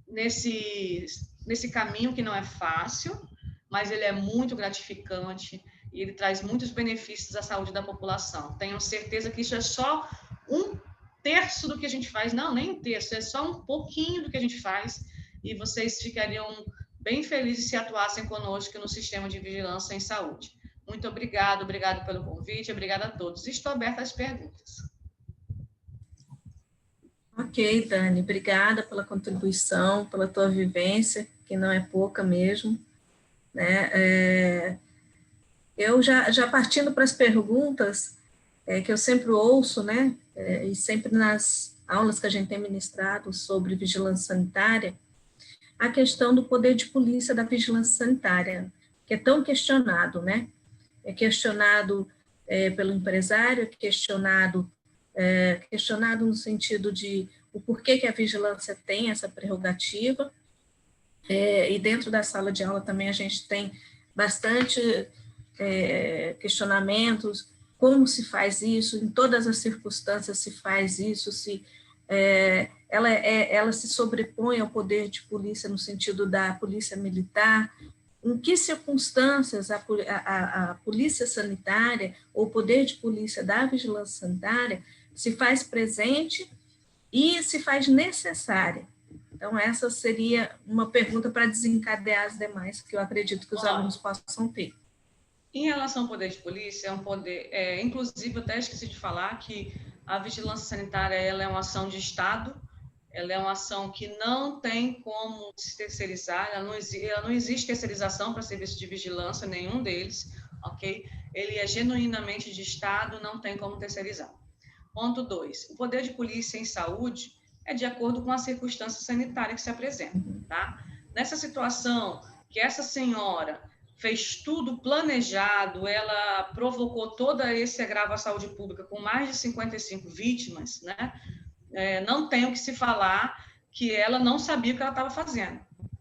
nesse caminho que não é fácil, mas ele é muito gratificante e ele traz muitos benefícios à saúde da população. Tenho certeza que isso é só 1/3 do que a gente faz, não, nem 1/3, é só um pouquinho do que a gente faz, e vocês ficariam bem felizes se atuassem conosco no sistema de vigilância em saúde. Muito obrigado pelo convite, obrigada a todos. Estou aberta às perguntas. Ok, Dani, obrigada pela contribuição, pela tua vivência, que não é pouca mesmo, né? Eu já partindo para as perguntas, que eu sempre ouço, né, e sempre nas aulas que a gente tem ministrado sobre vigilância sanitária, a questão do poder de polícia da vigilância sanitária, que é tão questionado, né? É questionado pelo empresário, questionado no sentido de o porquê que a vigilância tem essa prerrogativa, e dentro da sala de aula também a gente tem bastante questionamentos, como se faz isso, em todas as circunstâncias se faz isso, se ela se sobrepõe ao poder de polícia no sentido da polícia militar, em que circunstâncias a polícia sanitária ou o poder de polícia da vigilância sanitária se faz presente e se faz necessária. Então, essa seria uma pergunta para desencadear as demais, que eu acredito que os alunos possam ter. Em relação ao poder de polícia, é um poder, inclusive, eu até esqueci de falar que a vigilância sanitária ela é uma ação de Estado, ela é uma ação que não tem como se terceirizar, ela não existe terceirização para serviço de vigilância, nenhum deles, ok? Ele é genuinamente de Estado, não tem como terceirizar. Ponto 2, o poder de polícia em saúde é de acordo com a circunstância sanitária que se apresenta, tá? Nessa situação que essa senhora fez tudo planejado, ela provocou toda esse agravo à saúde pública com mais de 55 vítimas, né? Não tem o que se falar que ela não sabia o que ela estava fazendo,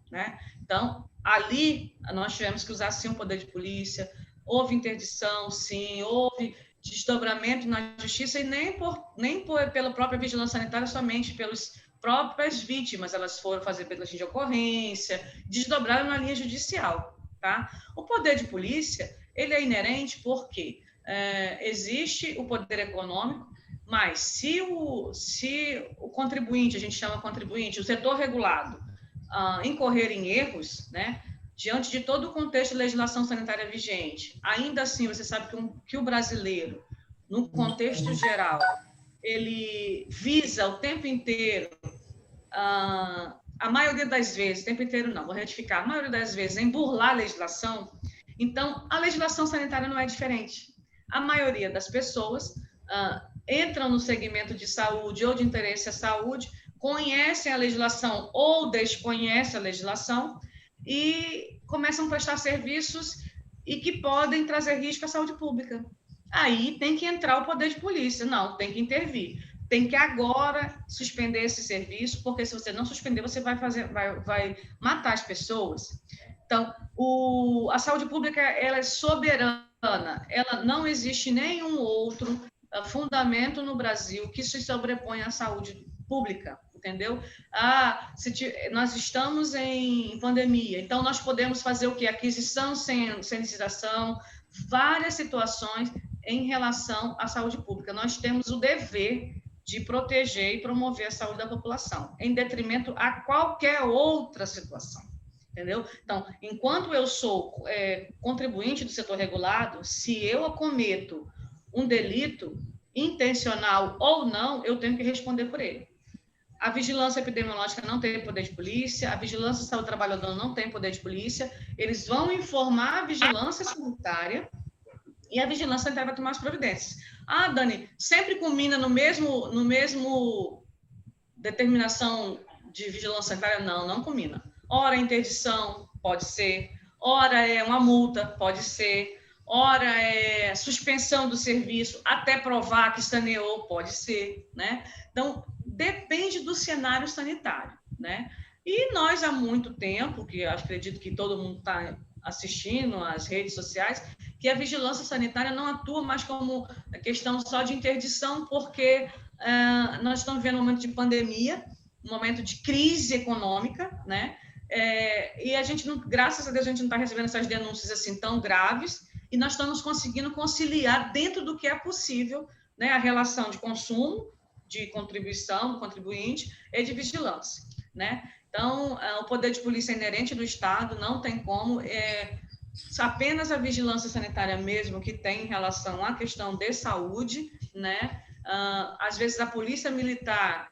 né? Então, ali, nós tivemos que usar, sim, o poder de polícia, houve interdição, sim, houve desdobramento na justiça, e nem pela própria vigilância sanitária, somente pelas próprias vítimas, elas foram fazer boletim de ocorrência, desdobraram na linha judicial, tá? O poder de polícia, ele é inerente porque existe o poder econômico, mas se o contribuinte, a gente chama contribuinte, o setor regulado, incorrer em erros, né, diante de todo o contexto de legislação sanitária vigente, ainda assim, você sabe que o brasileiro, no contexto geral, ele visa o tempo inteiro, a maioria das vezes, o tempo inteiro não, vou retificar, a maioria das vezes, em burlar a legislação. Então, a legislação sanitária não é diferente. A maioria das pessoas entram no segmento de saúde ou de interesse à saúde, conhecem a legislação ou desconhecem a legislação e começam a prestar serviços e que podem trazer risco à saúde pública. Aí tem que entrar o poder de polícia. Não, tem que intervir. Tem que agora suspender esse serviço, porque se você não suspender, você vai matar as pessoas. Então, a saúde pública ela é soberana, ela não existe nenhum outro fundamento no Brasil que se sobrepõe à saúde pública, entendeu? Nós estamos em pandemia, então nós podemos fazer o quê? Aquisição sem licitação, várias situações em relação à saúde pública. Nós temos o dever de proteger e promover a saúde da população, em detrimento a qualquer outra situação, entendeu? Então, enquanto eu sou contribuinte do setor regulado, se eu acometo um delito, intencional ou não, eu tenho que responder por ele. A vigilância epidemiológica não tem poder de polícia, a vigilância da saúde do trabalhador não tem poder de polícia, eles vão informar a vigilância sanitária e a vigilância sanitária vai tomar as providências. Dani, sempre culmina no mesmo determinação de vigilância sanitária? Não culmina. Ora é interdição, pode ser, ora é uma multa, pode ser, ora é suspensão do serviço, até provar que saneou, pode ser, né? Então, depende do cenário sanitário, né? E nós, há muito tempo, que eu acredito que todo mundo está assistindo às redes sociais, que a vigilância sanitária não atua mais como questão só de interdição, porque nós estamos vivendo um momento de pandemia, um momento de crise econômica, né? E a gente, graças a Deus, a gente não está recebendo essas denúncias assim tão graves, e nós estamos conseguindo conciliar dentro do que é possível, né, a relação de consumo, de contribuição do contribuinte e de vigilância, né? Então, o poder de polícia é inerente do Estado, não tem como, apenas a vigilância sanitária mesmo que tem em relação à questão de saúde, né? Às vezes a polícia militar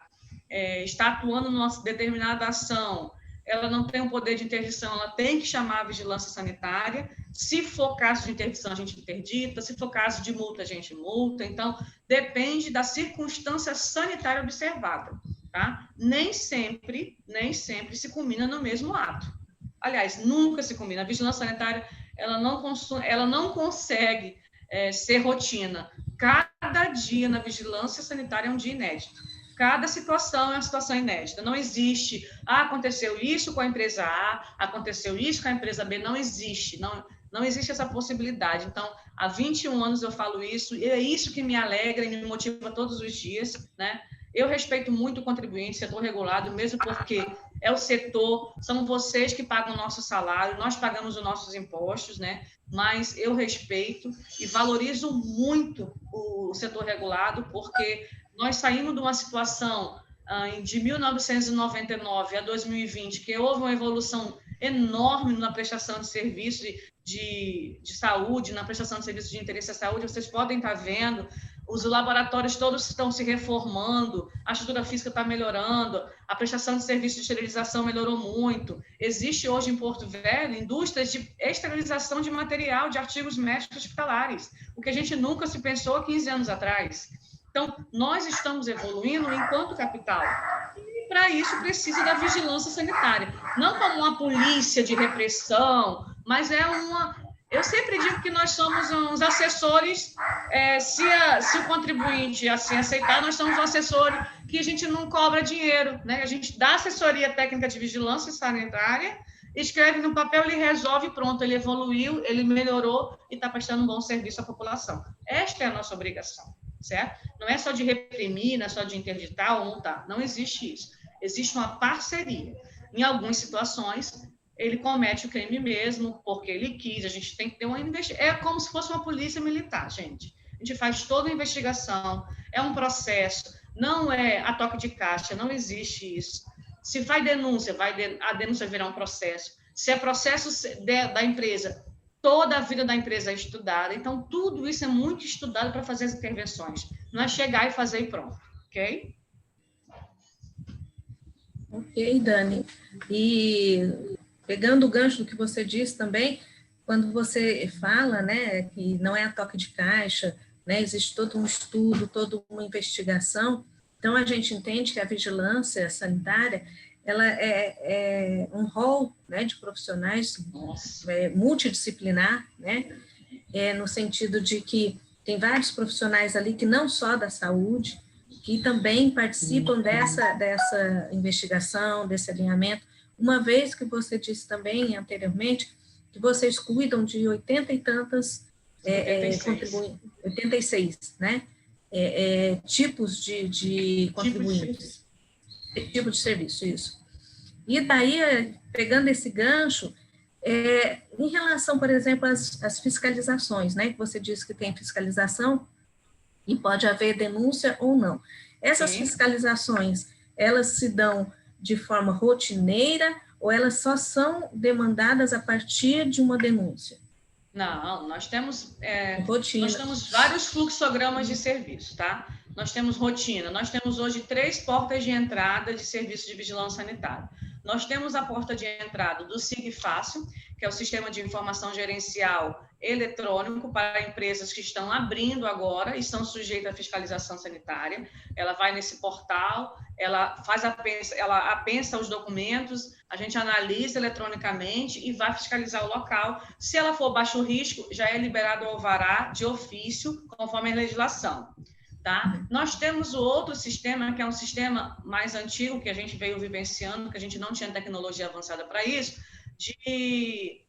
está atuando numa determinada ação, ela não tem o poder de interdição, ela tem que chamar a vigilância sanitária. Se for caso de interdição, a gente interdita. Se for caso de multa, a gente multa. Então, depende da circunstância sanitária observada, tá? Nem sempre se culmina no mesmo ato. Aliás, nunca se culmina. A vigilância sanitária, ela não consegue ser rotina. Cada dia na vigilância sanitária é um dia inédito. Cada situação é uma situação inédita. Não existe, aconteceu isso com a empresa A, aconteceu isso com a empresa B. Não existe, não existe essa possibilidade. Então, há 21 anos eu falo isso, e é isso que me alegra e me motiva todos os dias, né? Eu respeito muito o contribuinte, setor regulado, mesmo porque é o setor, são vocês que pagam o nosso salário, nós pagamos os nossos impostos, né? Mas eu respeito e valorizo muito o setor regulado, porque nós saímos de uma situação de 1999 a 2020, que houve uma evolução enorme na prestação de serviços de saúde, na prestação de serviços de interesse à saúde, vocês podem estar vendo, os laboratórios todos estão se reformando, a estrutura física está melhorando, a prestação de serviços de esterilização melhorou muito. Existe hoje em Porto Velho indústrias de esterilização de material, de artigos médicos hospitalares, o que a gente nunca se pensou há 15 anos atrás. Então, nós estamos evoluindo enquanto capital. E, para isso, precisa da vigilância sanitária. Não como uma polícia de repressão, mas é uma... Eu sempre digo que nós somos uns assessores, se o contribuinte assim aceitar, nós somos um assessor que a gente não cobra dinheiro, né? A gente dá assessoria técnica de vigilância sanitária, escreve no papel, ele resolve, pronto, ele evoluiu, ele melhorou e está prestando um bom serviço à população. Esta é a nossa obrigação, certo? Não é só de reprimir, não é só de interditar ou multar, não existe isso. Existe uma parceria. Em algumas situações, ele comete o crime mesmo, porque ele quis, a gente tem que ter uma investigação. É como se fosse uma polícia militar, gente. A gente faz toda a investigação, é um processo, não é a toque de caixa, não existe isso. Se vai denúncia, a denúncia virá um processo. Se é processo da empresa, toda a vida da empresa é estudada. Então, tudo isso é muito estudado para fazer as intervenções. Não é chegar e fazer e pronto, ok? Ok, Dani. E pegando o gancho do que você disse também, quando você fala, né, que não é a toque de caixa, né, existe todo um estudo, toda uma investigação, então a gente entende que a vigilância sanitária, ela é um rol, né, de profissionais multidisciplinar, né, no sentido de que tem vários profissionais ali que não só da saúde, que também participam dessa investigação, desse alinhamento, uma vez que você disse também anteriormente que vocês cuidam de 80 e tantas 86, né? Tipos de contribuintes. Tipo de serviço, isso. E daí, pegando esse gancho, em relação, por exemplo, às fiscalizações, né? Que você disse que tem fiscalização e pode haver denúncia ou não. Essas fiscalizações, elas se dão de forma rotineira ou elas só são demandadas a partir de uma denúncia? Não, nós temos vários fluxogramas de serviço, tá? Nós temos rotina, nós temos hoje 3 portas de entrada de serviço de vigilância sanitária. Nós temos a porta de entrada do SIG Fácil, que é o Sistema de Informação Gerencial Eletrônico para empresas que estão abrindo agora e estão sujeitas à fiscalização sanitária. Ela vai nesse portal, ela apensa os documentos, a gente analisa eletronicamente e vai fiscalizar o local. Se ela for baixo risco, já é liberado o alvará de ofício, conforme a legislação. Tá? Nós temos o outro sistema, que é um sistema mais antigo, que a gente veio vivenciando, que a gente não tinha tecnologia avançada para isso, de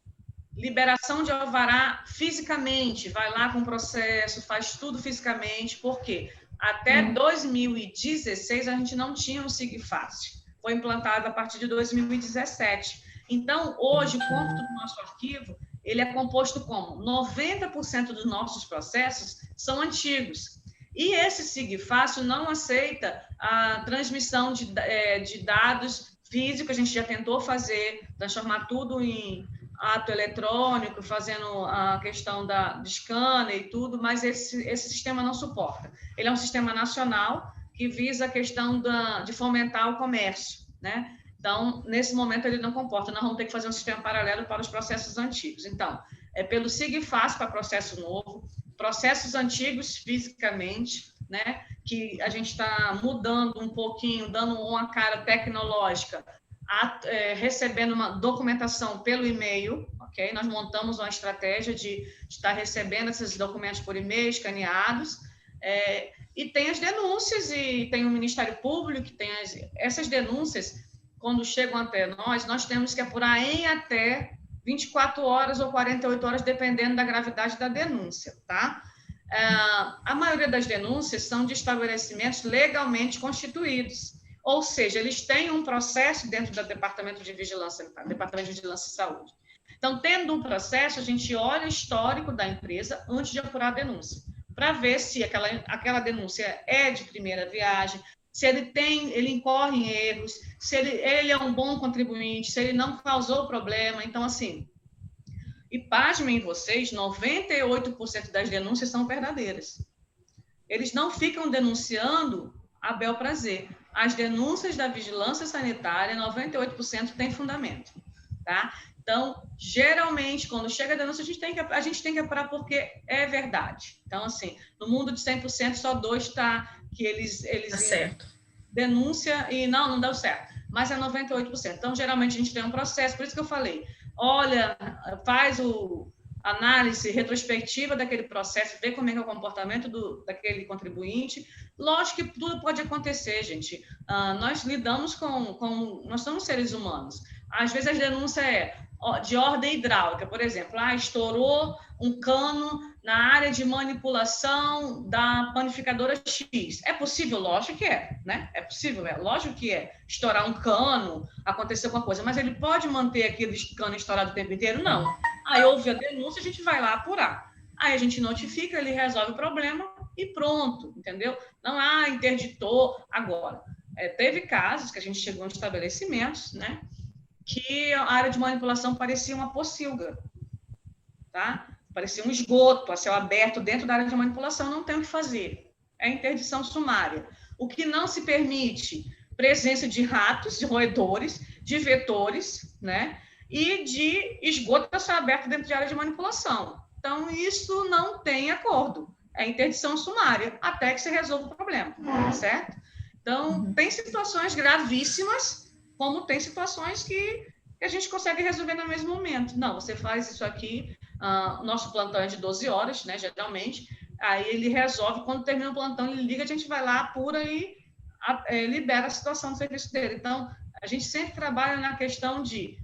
liberação de alvará fisicamente, vai lá com o processo, faz tudo fisicamente, por quê? Até 2016 a gente não tinha um SIG Fácil, foi implantado a partir de 2017. Então, hoje, o cômputo do nosso arquivo, ele é composto como 90% dos nossos processos são antigos. E esse SIG Fácil não aceita a transmissão de dados físicos, a gente já tentou fazer, transformar tudo em ato eletrônico, fazendo a questão de scanner e tudo, mas esse sistema não suporta. Ele é um sistema nacional que visa a questão de fomentar o comércio, né? Então, nesse momento, ele não comporta. Nós vamos ter que fazer um sistema paralelo para os processos antigos. Então, é pelo SIG Fácil para processo novo, processos antigos fisicamente, né, que a gente está mudando um pouquinho, dando uma cara tecnológica, recebendo uma documentação pelo e-mail, ok? Nós montamos uma estratégia de estar recebendo esses documentos por e-mail, escaneados, e tem as denúncias, e tem o Ministério Público, que tem essas denúncias, quando chegam até nós temos que apurar em até 24 horas ou 48 horas, dependendo da gravidade da denúncia, tá? A maioria das denúncias são de estabelecimentos legalmente constituídos, ou seja, eles têm um processo dentro do Departamento de Vigilância Sanitária, Departamento de Vigilância e Saúde. Então, tendo um processo, a gente olha o histórico da empresa antes de apurar a denúncia, para ver se aquela denúncia é de primeira viagem, se ele incorre em erros, se ele é um bom contribuinte, se ele não causou problema. Então, assim, e pasmem vocês, 98% das denúncias são verdadeiras. Eles não ficam denunciando a bel prazer. As denúncias da vigilância sanitária, 98% tem fundamento, tá? Então, geralmente, quando chega a denúncia, a gente tem que apurar porque é verdade. Então, assim, no mundo de 100%, só 2 que eles Tá certo. Denúncia e não deu certo. Mas é 98%. Então, geralmente, a gente tem um processo. Por isso que eu falei, olha, faz a análise retrospectiva daquele processo, vê como é que é o comportamento daquele contribuinte. Lógico que tudo pode acontecer, gente. Nós lidamos nós somos seres humanos. Às vezes, a denúncia é de ordem hidráulica, por exemplo, estourou um cano na área de manipulação da panificadora X. É possível? Lógico que é, né? É possível, lógico que é. Estourar um cano, acontecer alguma coisa, mas ele pode manter aquele cano estourado o tempo inteiro? Não. Aí houve a denúncia, a gente vai lá apurar. Aí a gente notifica, ele resolve o problema e pronto, entendeu? Não interditor. Agora, teve casos que a gente chegou em estabelecimentos, né? Que a área de manipulação parecia uma pocilga, tá? Parecia um esgoto a céu aberto dentro da área de manipulação, não tem o que fazer. É interdição sumária. O que não se permite, presença de ratos, de roedores, de vetores, né? E de esgoto a céu aberto dentro de área de manipulação. Então, isso não tem acordo. É interdição sumária, até que se resolva o problema, certo? Então, tem situações gravíssimas, como tem situações que a gente consegue resolver no mesmo momento. Não, você faz isso aqui, nosso plantão é de 12 horas, né, geralmente, aí ele resolve, quando termina o plantão, ele liga, a gente vai lá, apura e libera a situação do serviço dele. Então, a gente sempre trabalha na questão de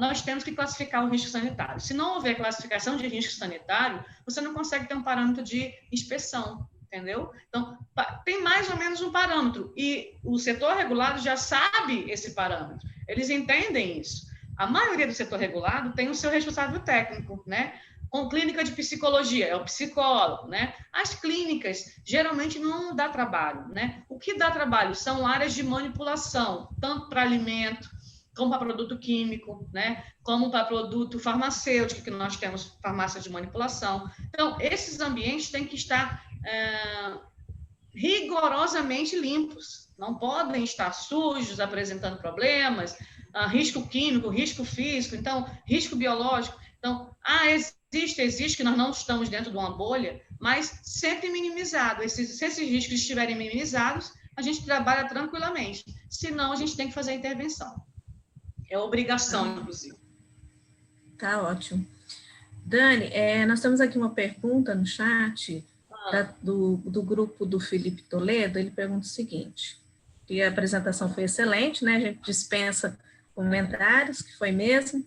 nós temos que classificar o risco sanitário. Se não houver classificação de risco sanitário, você não consegue ter um parâmetro de inspeção, entendeu? Então, tem mais ou menos um parâmetro, e o setor regulado já sabe esse parâmetro, eles entendem isso. A maioria do setor regulado tem o seu responsável técnico, né? Com clínica de psicologia, é o psicólogo, né? As clínicas geralmente não dá trabalho, né? O que dá trabalho são áreas de manipulação, tanto para alimento, como para produto químico, né? Como para produto farmacêutico, que nós temos farmácias de manipulação. Então, esses ambientes têm que estar rigorosamente limpos, não podem estar sujos, apresentando problemas, risco químico, risco físico, então, risco biológico. Então, existe que nós não estamos dentro de uma bolha, mas sempre minimizado. Se esses riscos estiverem minimizados, a gente trabalha tranquilamente. Senão, a gente tem que fazer a intervenção. É obrigação, inclusive. Tá ótimo. Dani, nós temos aqui uma pergunta no chat do grupo do Felipe Toledo. Ele pergunta o seguinte, que a apresentação foi excelente, né? A gente dispensa comentários, que foi mesmo.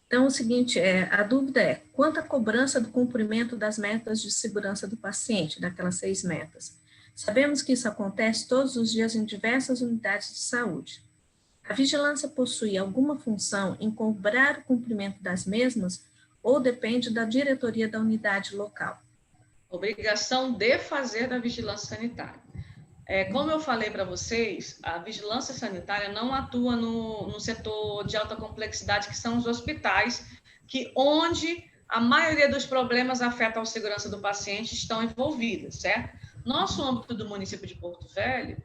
Então, o seguinte, a dúvida é, quanto à cobrança do cumprimento das metas de segurança do paciente, daquelas 6 metas? Sabemos que isso acontece todos os dias em diversas unidades de saúde. A vigilância possui alguma função em cobrar o cumprimento das mesmas ou depende da diretoria da unidade local? Obrigação de fazer da vigilância sanitária. Como eu falei para vocês, a vigilância sanitária não atua no setor de alta complexidade, que são os hospitais, onde a maioria dos problemas afetam a segurança do paciente estão envolvidas, certo? Nosso âmbito do município de Porto Velho,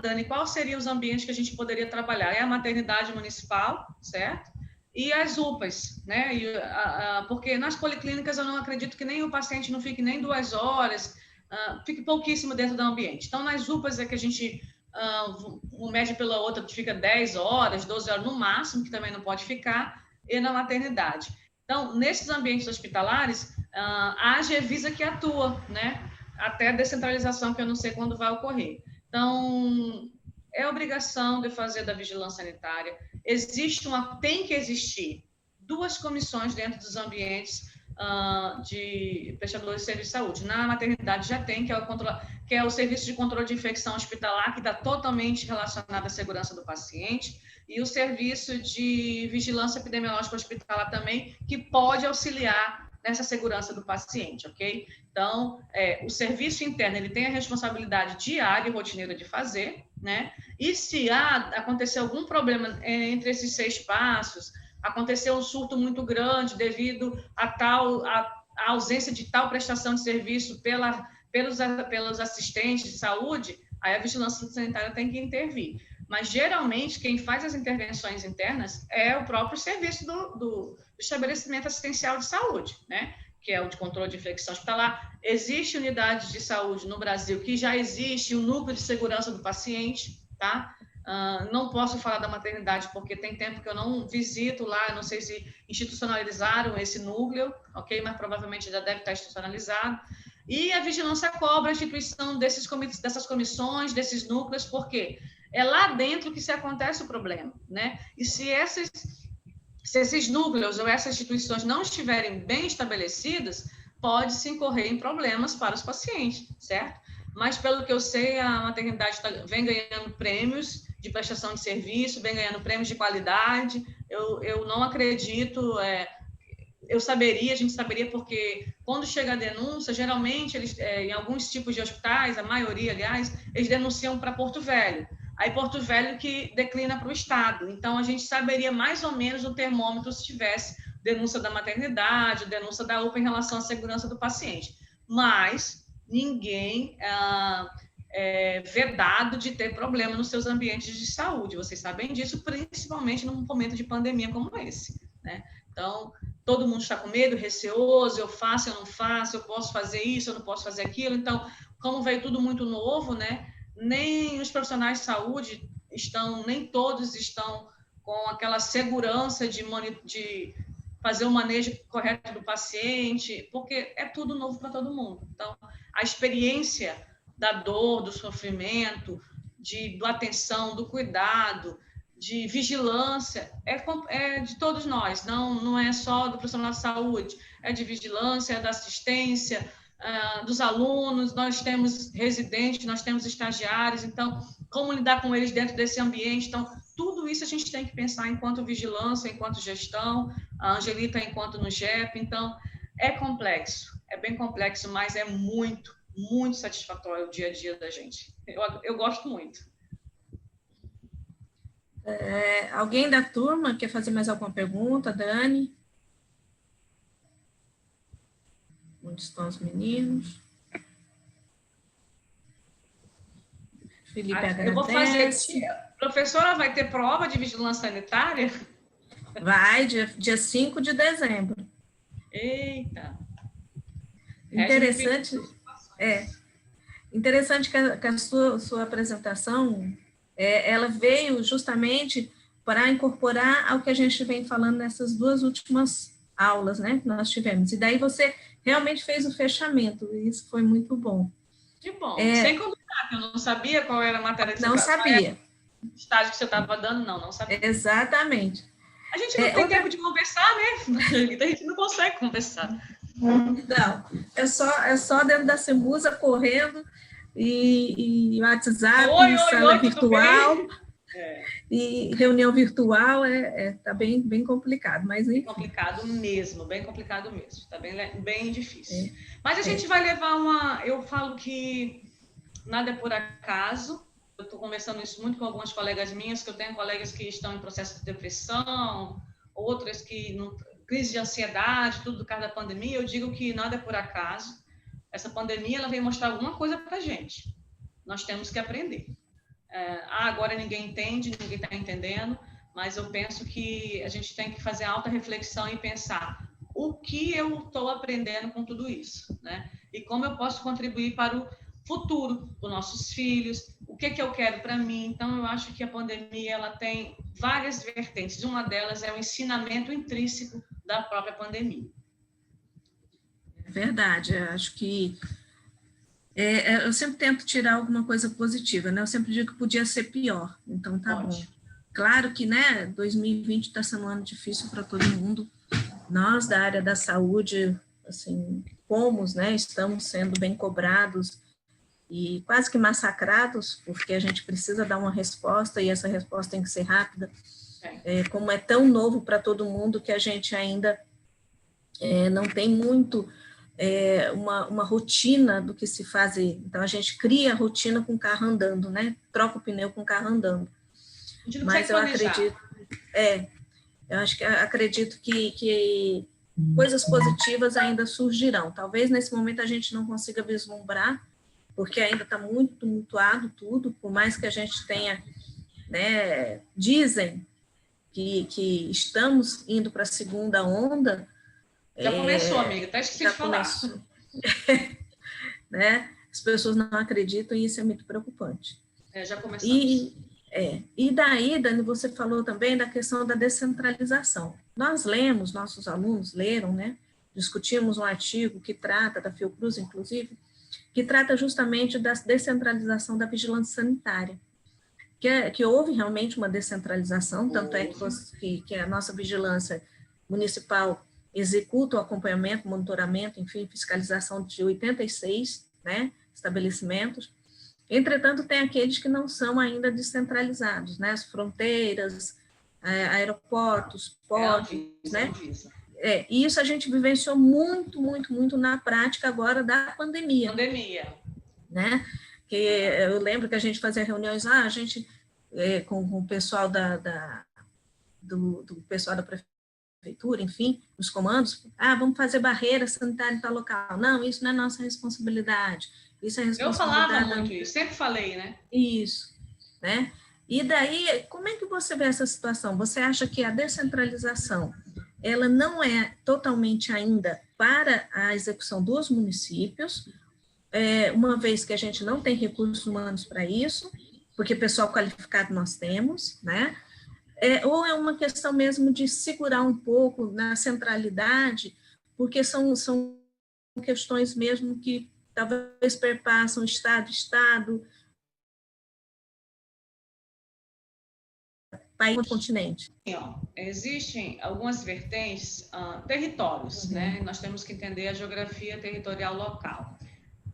Dani, quais seriam os ambientes que a gente poderia trabalhar? É a maternidade municipal, certo? E as UPAs, né? Porque nas policlínicas eu não acredito que nem o paciente não fique nem 2 horas, fique pouquíssimo dentro do ambiente. Então, nas UPAs é que a gente, um mede pela outra, fica 10 horas, 12 horas no máximo, que também não pode ficar, e na maternidade. Então, nesses ambientes hospitalares, a Agevisa que atua, né? Até a descentralização, que eu não sei quando vai ocorrer. Então, é obrigação de fazer da vigilância sanitária. Tem que existir 2 comissões dentro dos ambientes de prestadores de serviço de saúde. Na maternidade já tem, que é o serviço de controle de infecção hospitalar, que está totalmente relacionado à segurança do paciente, e o serviço de vigilância epidemiológica hospitalar também, que pode auxiliar nessa segurança do paciente, ok? Então, o serviço interno, ele tem a responsabilidade diária e rotineira de fazer, né? E se acontecer algum problema entre esses 6 passos, aconteceu um surto muito grande devido a ausência de tal prestação de serviço pelos assistentes de saúde, aí a vigilância sanitária tem que intervir. Mas, geralmente, quem faz as intervenções internas é o próprio serviço do estabelecimento assistencial de saúde, né? Que é o de controle de infecção hospitalar. Existe unidade de saúde no Brasil que já existe um núcleo de segurança do paciente, tá? Não posso falar da maternidade porque tem tempo que eu não visito lá, não sei se institucionalizaram esse núcleo, ok? Mas provavelmente já deve estar institucionalizado. E a vigilância cobra a instituição dessas comissões, desses núcleos, porque é lá dentro que se acontece o problema, né? E se esses núcleos ou essas instituições não estiverem bem estabelecidas, pode-se incorrer em problemas para os pacientes, certo? Mas, pelo que eu sei, a maternidade vem ganhando prêmios de prestação de serviço, vem ganhando prêmios de qualidade. Eu não acredito... a gente saberia porque quando chega a denúncia, geralmente, eles, em alguns tipos de hospitais, a maioria, aliás, eles denunciam para Porto Velho. Aí Porto Velho que declina para o Estado. Então, a gente saberia mais ou menos o termômetro se tivesse denúncia da maternidade, denúncia da UPA em relação à segurança do paciente. Mas ninguém é vedado de ter problema nos seus ambientes de saúde. Vocês sabem disso, principalmente num momento de pandemia como esse, né? Então, todo mundo está com medo, receoso, eu faço, eu não faço, eu posso fazer isso, eu não posso fazer aquilo. Então, como veio tudo muito novo, né? Nem os profissionais de saúde nem todos estão com aquela segurança de fazer o manejo correto do paciente, porque é tudo novo para todo mundo. Então, a experiência da dor, do sofrimento, da atenção, do cuidado, de vigilância, é de todos nós, não é só do profissional de saúde, é de vigilância, é da assistência, dos alunos, nós temos residentes, nós temos estagiários, então, como lidar com eles dentro desse ambiente? Então, tudo isso a gente tem que pensar enquanto vigilância, enquanto gestão, a Angelita enquanto no GEP, então, é complexo, é bem complexo, mas é muito, muito satisfatório o dia a dia da gente. Eu gosto muito. Alguém da turma quer fazer mais alguma pergunta? Dani? Onde estão os meninos? Felipe agradece. Eu vou fazer. Professora, vai ter prova de vigilância sanitária? Vai, dia 5 de dezembro. Eita! Interessante que a sua apresentação, ela veio justamente para incorporar ao que a gente vem falando nessas 2 últimas aulas, né, que nós tivemos. E daí você realmente fez o fechamento, e isso foi muito bom. Que bom. Sem combinar, eu não sabia qual era a matéria que não sabia. O estágio que você estava dando, não sabia. Exatamente. A gente não tem tempo de conversar, né? A gente não consegue conversar. Não, é só dentro da Semusa, correndo, e WhatsApp, sala virtual, e reunião virtual, tá bem complicado. Mas, enfim. Bem complicado mesmo, está bem difícil. Mas a gente vai levar eu falo que nada é por acaso. Eu estou conversando isso muito com algumas colegas minhas, que eu tenho colegas que estão em processo de depressão, outras que crise de ansiedade, tudo por causa da pandemia. Eu digo que nada é por acaso. Essa pandemia ela veio mostrar alguma coisa para a gente. Nós temos que aprender. Agora ninguém entende, ninguém está entendendo, mas eu penso que a gente tem que fazer alta reflexão e pensar o que eu estou aprendendo com tudo isso, né? E como eu posso contribuir para o futuro dos nossos filhos, o que eu quero para mim. Então, eu acho que a pandemia ela tem várias vertentes. Uma delas é o ensinamento intrínseco da própria pandemia. É verdade, eu acho que eu sempre tento tirar alguma coisa positiva, né? Eu sempre digo que podia ser pior, então tá bom. Claro que, né, 2020 está sendo um ano difícil para todo mundo. Nós, da área da saúde, assim, né, estamos sendo bem cobrados e quase que massacrados, porque a gente precisa dar uma resposta e essa resposta tem que ser rápida. Como é tão novo para todo mundo que a gente ainda não tem muito uma rotina do que se fazer. Então, a gente cria a rotina com o carro andando, né? Troca o pneu com o carro andando. Mas eu acredito, acredito que coisas positivas ainda surgirão. Talvez nesse momento a gente não consiga vislumbrar, porque ainda está muito tumultuado tudo, por mais que a gente tenha, né, dizem que estamos indo para a segunda onda. Já começou, amiga, até esqueci de falar. Né? As pessoas não acreditam e isso é muito preocupante. Já começamos. E daí, Dani, você falou também da questão da descentralização. Nós lemos, nossos alunos leram, né? Discutimos um artigo que trata, da Fiocruz, inclusive, que trata justamente da descentralização da vigilância sanitária. Que houve realmente uma descentralização, tanto é que a nossa vigilância municipal executa o acompanhamento, monitoramento, enfim, fiscalização de 86, né, estabelecimentos. Entretanto, tem aqueles que não são ainda descentralizados, né, as fronteiras, aeroportos, portos, né? E isso a gente vivenciou muito na prática agora da pandemia. Né? Que eu lembro que a gente fazia reuniões lá, a gente, com o pessoal do pessoal da prefeitura, enfim, os comandos, vamos fazer barreira sanitária em tal local. Não, isso não é nossa responsabilidade. Isso é responsabilidade. Eu falava muito isso, sempre falei, né? Isso, né? E daí, como é que você vê essa situação? Você acha que a descentralização, ela não é totalmente ainda para a execução dos municípios, uma vez que a gente não tem recursos humanos para isso, porque pessoal qualificado nós temos, né? Ou é uma questão mesmo de segurar um pouco na centralidade, porque são questões mesmo que talvez perpassam estado, país, continente. Existem algumas vertentes, territórios, né? Nós temos que entender a geografia territorial local.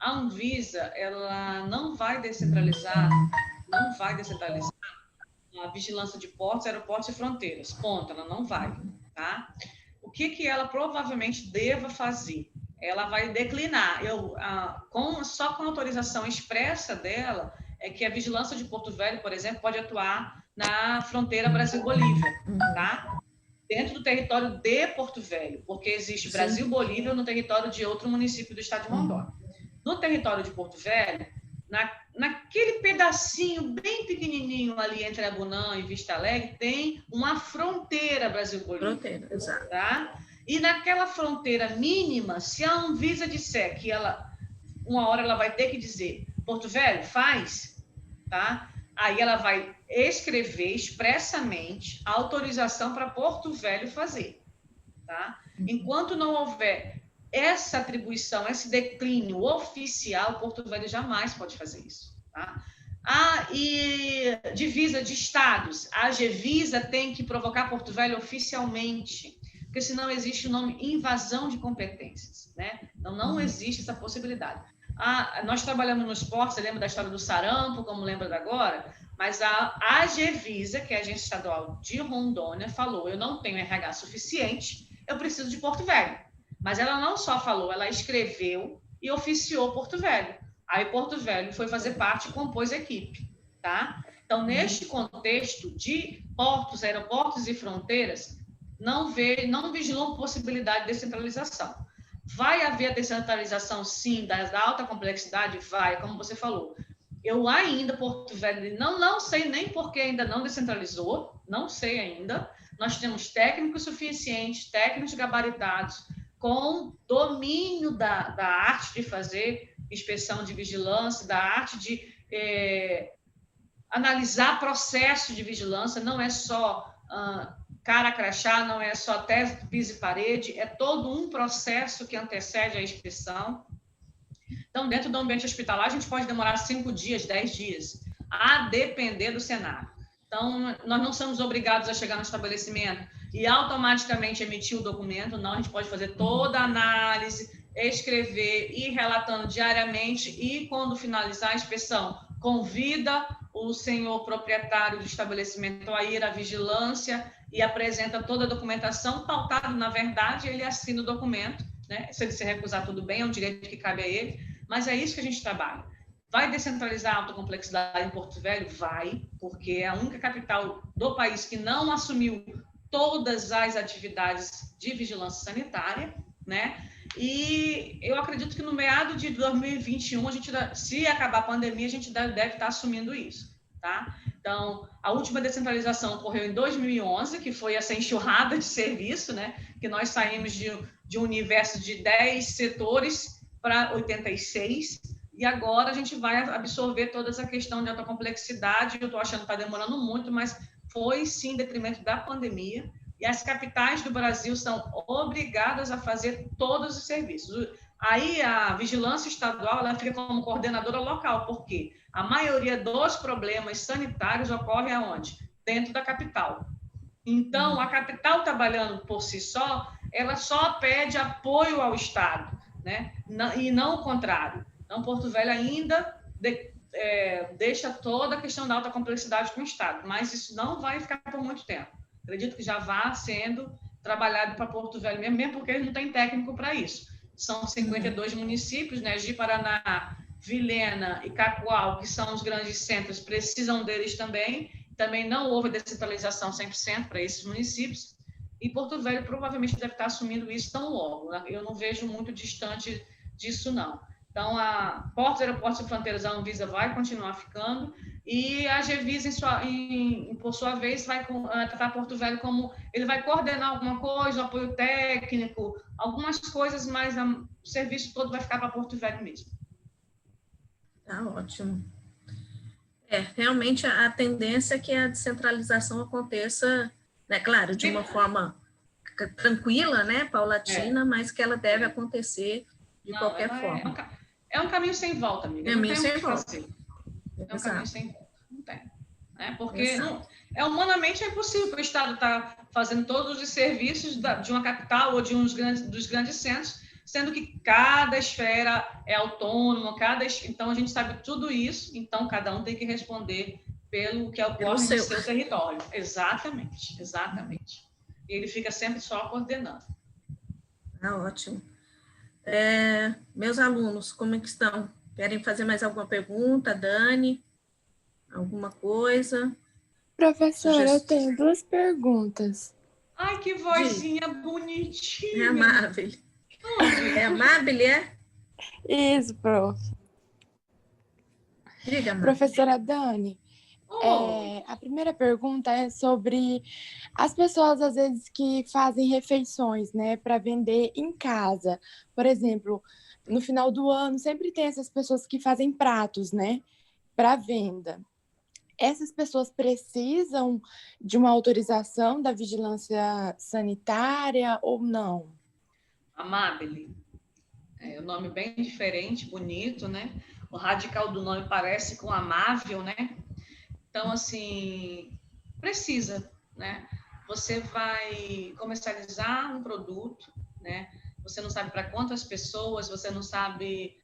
A Anvisa, ela não vai descentralizar a vigilância de portos, aeroportos e fronteiras. Ponto, ela não vai, tá? O que ela provavelmente deva fazer? Ela vai declinar. Só com autorização expressa dela, é que a vigilância de Porto Velho, por exemplo, pode atuar na fronteira Brasil-Bolívia, tá? Dentro do território de Porto Velho, porque existe Brasil-Bolívia no território de outro município do estado de Rondônia. No território de Porto Velho, naquele pedacinho bem pequenininho ali entre Abunã e Vista Alegre, tem uma fronteira Brasil-Bolívia. Exato. Tá? E naquela fronteira mínima, se a Anvisa disser que uma hora ela vai ter que dizer, Porto Velho, faz, tá? Aí ela vai escrever expressamente a autorização para Porto Velho fazer, tá? Enquanto não houver essa atribuição, esse declínio oficial, Porto Velho jamais pode fazer isso, tá? E divisa de estados, a Agevisa tem que provocar Porto Velho oficialmente, porque senão existe o nome invasão de competências, né? Então, não existe essa possibilidade. Nós trabalhamos no esporte, você lembra da história do sarampo, como lembra da agora? Mas a Agevisa, que é a Agência Estadual de Rondônia, falou, eu não tenho RH suficiente, eu preciso de Porto Velho. Mas ela não só falou, ela escreveu e oficiou Porto Velho. Aí Porto Velho foi fazer parte e compôs a equipe, tá? Então, neste contexto de portos, aeroportos e fronteiras, não vigilou possibilidade de descentralização. Vai haver descentralização, sim, da alta complexidade? Vai, como você falou. Eu ainda, Porto Velho, não sei nem por que ainda não descentralizou, não sei ainda. Nós temos técnicos suficientes, técnicos gabaritados, com domínio da arte de fazer inspeção de vigilância, da arte de analisar processo de vigilância, não é só cara crachá, não é só teto, piso e parede, é todo um processo que antecede a inspeção. Então, dentro do ambiente hospitalar, a gente pode demorar 5 dias, 10 dias, a depender do cenário. Então, nós não somos obrigados a chegar no estabelecimento e automaticamente emitir o documento, não, a gente pode fazer toda a análise, escrever, ir relatando diariamente e, quando finalizar a inspeção, convida o senhor proprietário do estabelecimento a ir à vigilância e apresenta toda a documentação, pautado, na verdade, ele assina o documento, né? Se ele se recusar, tudo bem, é um direito que cabe a ele, mas é isso que a gente trabalha. Vai descentralizar a alta complexidade em Porto Velho? Vai, porque é a única capital do país que não assumiu todas as atividades de vigilância sanitária, né? E eu acredito que no meado de 2021, se acabar a pandemia, a gente deve estar assumindo isso, tá? Então, a última descentralização ocorreu em 2011, que foi essa enxurrada de serviço, né? Que nós saímos de um universo de 10 setores para 86, e agora a gente vai absorver toda essa questão de alta complexidade. Eu estou achando que está demorando muito, mas foi sim em detrimento da pandemia. E as capitais do Brasil são obrigadas a fazer todos os serviços. Aí a vigilância estadual ela fica como coordenadora local, porque a maioria dos problemas sanitários ocorre aonde? Dentro da capital. Então, a capital trabalhando por si só, ela só pede apoio ao Estado, né? E não o contrário. Então, Porto Velho ainda deixa toda a questão da alta complexidade com o Estado, mas isso não vai ficar por muito tempo. Acredito que já vá sendo trabalhado para Porto Velho mesmo porque ele não tem técnico para isso. São 52 municípios, né? Ji-Paraná, Vilhena e Cacoal, que são os grandes centros, precisam deles também. Também não houve descentralização 100% para esses municípios. E Porto Velho provavelmente deve estar assumindo isso tão logo, né? Eu não vejo muito distante disso, não. Então, a Portos, Aeroportos e Fronteiras, a Anvisa vai continuar ficando, e a Gevisa, por sua vez, vai tratar Porto Velho como... Ele vai coordenar alguma coisa, apoio técnico, algumas coisas, mas o serviço todo vai ficar para Porto Velho mesmo. Tá ótimo. Realmente a tendência é que a descentralização aconteça, né, claro, de uma forma tranquila, né, paulatina, mas que ela deve acontecer de qualquer forma. É um caminho sem volta, amiga. É um caminho sem volta. É um caminho sem volta. Não tem. Porque humanamente é impossível o Estado estar fazendo todos os serviços de uma capital ou dos grandes centros, sendo que cada esfera é autônoma, então a gente sabe tudo isso, então cada um tem que responder pelo que ocorre no seu território. Exatamente. E ele fica sempre só coordenando. Ótimo. Meus alunos, como é que estão? Querem fazer mais alguma pergunta, Dani? Alguma coisa? Professora, eu tenho 2 perguntas. Ai, que vozinha bonitinha. É amável. É amável, é? Isso, prof. Diga, professora Dani, a primeira pergunta é sobre as pessoas, às vezes, que fazem refeições, né, para vender em casa. Por exemplo, no final do ano, sempre tem essas pessoas que fazem pratos, né, para venda. Essas pessoas precisam de uma autorização da vigilância sanitária ou não? Amabile. O nome bem diferente, bonito, né? O radical do nome parece com amável, né? Então, assim, precisa, né? Você vai comercializar um produto, né? Você não sabe para quantas pessoas, você não sabe...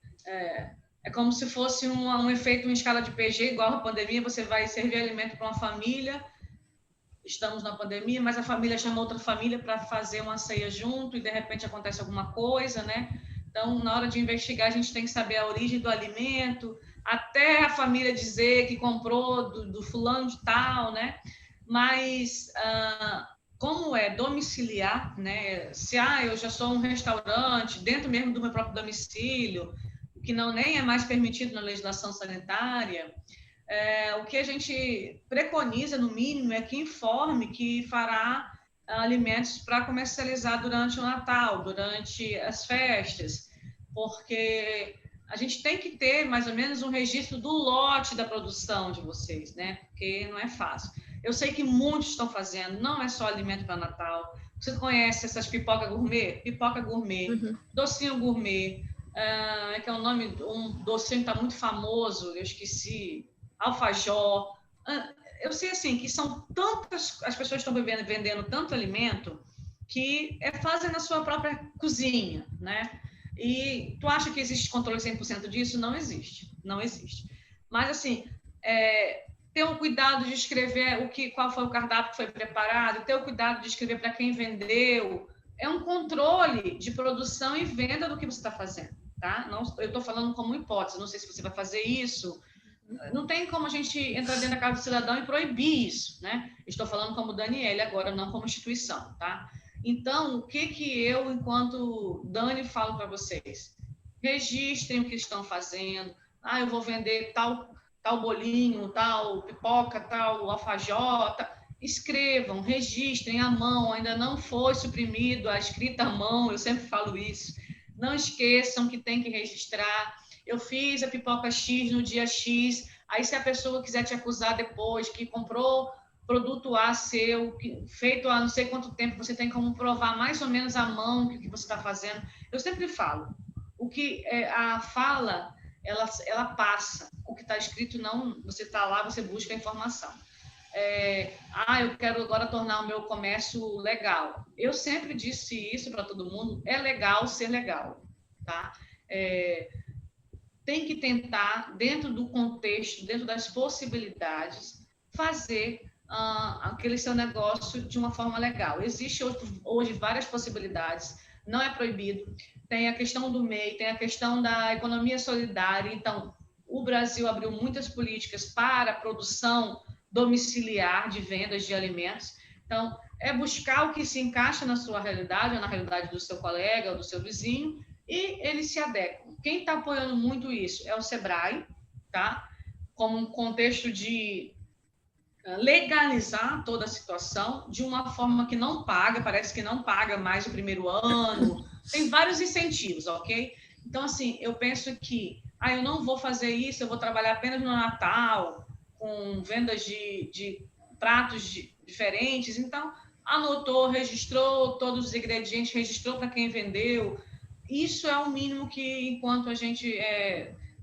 É como se fosse um efeito em escala de PG, igual a pandemia, você vai servir alimento para uma família, estamos na pandemia, mas a família chama outra família para fazer uma ceia junto e, de repente, acontece alguma coisa, né? Então, na hora de investigar, a gente tem que saber a origem do alimento, até a família dizer que comprou do fulano de tal, né? Mas, como é domiciliar, né? Se eu já sou um restaurante, dentro mesmo do meu próprio domicílio, que nem é mais permitido na legislação sanitária, o que a gente preconiza, no mínimo, é que informe que fará alimentos para comercializar durante o Natal, durante as festas, porque a gente tem que ter mais ou menos um registro do lote da produção de vocês, né? Porque não é fácil. Eu sei que muitos estão fazendo, não é só alimento para Natal. Você conhece essas pipoca gourmet? Pipoca gourmet, docinho gourmet, que é o nome, um docinho que está muito famoso, eu esqueci, alfajor. Eu sei, assim, que são tantas, as pessoas estão vendendo tanto alimento que fazem na sua própria cozinha, né? E tu acha que existe controle 100% disso? Não existe, não existe. Mas, assim, ter o cuidado de escrever qual foi o cardápio que foi preparado, ter o cuidado de escrever para quem vendeu, é um controle de produção e venda do que você está fazendo, tá? Não, eu estou falando como hipótese, não sei se você vai fazer isso, não tem como a gente entrar dentro da casa do cidadão e proibir isso, né? Estou falando como Daniele agora, não como instituição, tá? Então, o que eu, enquanto Dani, falo para vocês? Registrem o que estão fazendo. Eu vou vender tal bolinho, tal pipoca, tal alfajota. Escrevam, registrem à mão. Ainda não foi suprimido a escrita à mão, eu sempre falo isso. Não esqueçam que tem que registrar. Eu fiz a pipoca X no dia X. Aí, se a pessoa quiser te acusar depois que comprou produto A seu, feito há não sei quanto tempo, você tem como provar mais ou menos à mão o que você está fazendo. Eu sempre falo, o que a fala, ela passa, o que está escrito não, você está lá, você busca a informação. Eu quero agora tornar o meu comércio legal. Eu sempre disse isso para todo mundo, é legal ser legal, tá? Tem que tentar, dentro do contexto, dentro das possibilidades, fazer aquele seu negócio de uma forma legal. Existe hoje várias possibilidades, não é proibido. Tem a questão do MEI, tem a questão da economia solidária. Então, o Brasil abriu muitas políticas para a produção domiciliar de vendas de alimentos. Então, é buscar o que se encaixa na sua realidade, ou na realidade do seu colega, ou do seu vizinho, e eles se adequam. Quem está apoiando muito isso é o Sebrae, tá? Como um contexto de legalizar toda a situação de uma forma que não paga, parece que não paga mais o primeiro ano, tem vários incentivos, ok? Então, assim, eu penso que, eu não vou fazer isso, eu vou trabalhar apenas no Natal, com vendas de pratos diferentes, então, anotou, registrou todos os ingredientes, registrou para quem vendeu. Isso é o mínimo que, enquanto a gente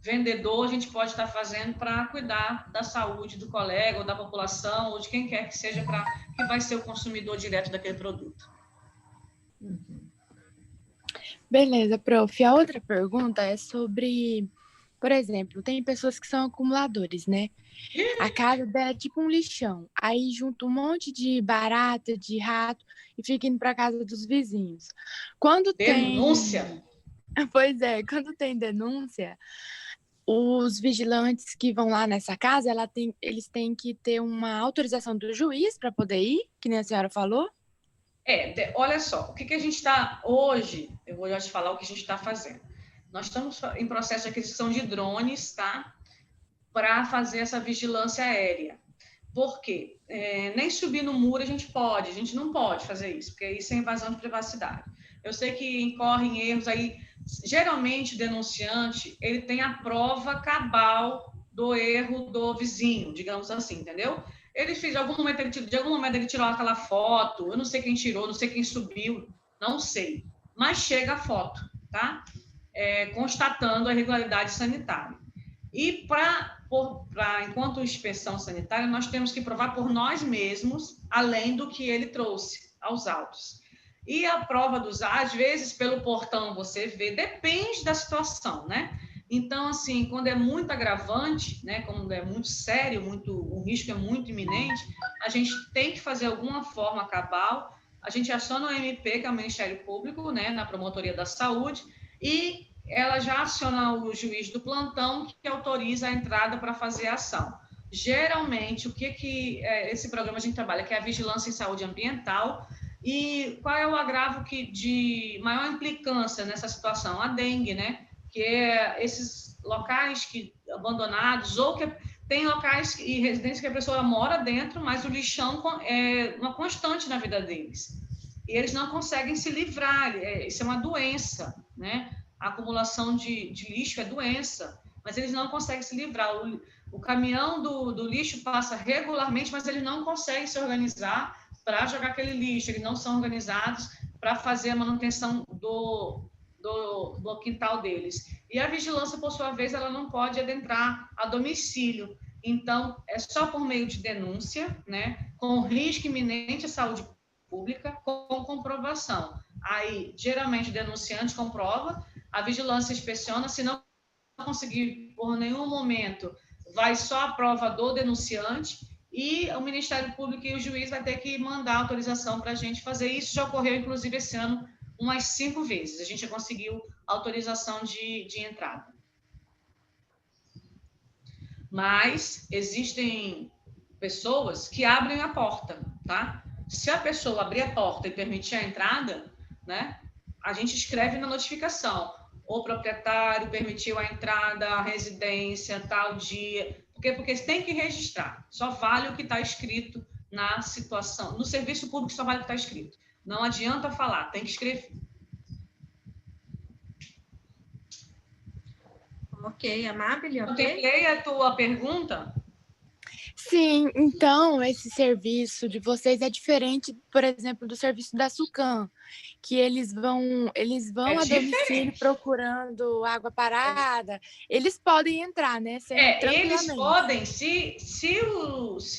vendedor, a gente pode estar fazendo para cuidar da saúde do colega, ou da população, ou de quem quer que seja, que vai ser o consumidor direto daquele produto. Beleza, prof. A outra pergunta é sobre, por exemplo, tem pessoas que são acumuladores, né? A casa dela é tipo um lixão. Aí junta um monte de barata, de rato e fica indo para casa dos vizinhos. Quando denúncia? Pois é, quando tem denúncia, os vigilantes que vão lá nessa casa, eles têm que ter uma autorização do juiz para poder ir, que nem a senhora falou? Olha só, o que a gente está hoje, eu vou já te falar o que a gente está fazendo. Nós estamos em processo de aquisição de drones, tá? Para fazer essa vigilância aérea. Por quê? Nem subir no muro a gente não pode fazer isso, porque isso é invasão de privacidade. Eu sei que incorrem erros aí, geralmente o denunciante, ele tem a prova cabal do erro do vizinho, digamos assim, entendeu? Ele fez, de algum momento ele tirou aquela foto, eu não sei quem tirou, não sei quem subiu, não sei, mas chega a foto, tá? Constatando a irregularidade sanitária. E enquanto inspeção sanitária, nós temos que provar por nós mesmos, além do que ele trouxe aos autos. E a prova dos às vezes, pelo portão você vê, depende da situação, né? Então, assim, quando é muito agravante, né, quando é muito sério, o risco é muito iminente, a gente tem que fazer alguma forma cabal, a gente aciona o MP, que é o Ministério Público, né, na Promotoria da Saúde, e ela já aciona o juiz do plantão, que autoriza a entrada para fazer a ação. Geralmente, o que esse programa a gente trabalha, que é a vigilância em saúde ambiental. E qual é o agravo de maior implicância nessa situação? A dengue, né? Que é esses locais abandonados, ou que tem locais e residências que a pessoa mora dentro, mas o lixão é uma constante na vida deles. E eles não conseguem se livrar, isso é uma doença, né? A acumulação de lixo é doença, mas eles não conseguem se livrar. O caminhão do lixo passa regularmente, mas eles não conseguem se organizar para jogar aquele lixo, eles não são organizados para fazer a manutenção do quintal deles. E a vigilância, por sua vez, ela não pode adentrar a domicílio. Então, é só por meio de denúncia, né, com risco iminente à saúde pública, com comprovação. Aí, geralmente, o denunciante comprova, a vigilância inspeciona, se não conseguir, por nenhum momento, vai só a prova do denunciante e o Ministério Público e o juiz vai ter que mandar autorização para a gente fazer. Isso já ocorreu, inclusive, esse ano, umas 5 vezes. A gente já conseguiu autorização de entrada. Mas existem pessoas que abrem a porta, tá? Se a pessoa abrir a porta e permitir a entrada, né, a gente escreve na notificação: o proprietário permitiu a entrada, a residência, tal dia. Porque tem que registrar. Só vale o que está escrito na situação. No serviço público só vale o que está escrito. Não adianta falar, tem que escrever. Ok, Amábile, ok? Contemplei a tua pergunta? Sim, então esse serviço de vocês é diferente, por exemplo, do serviço da SUCAM, que eles vão a domicílio procurando água parada. Eles podem entrar, né? Eles podem, se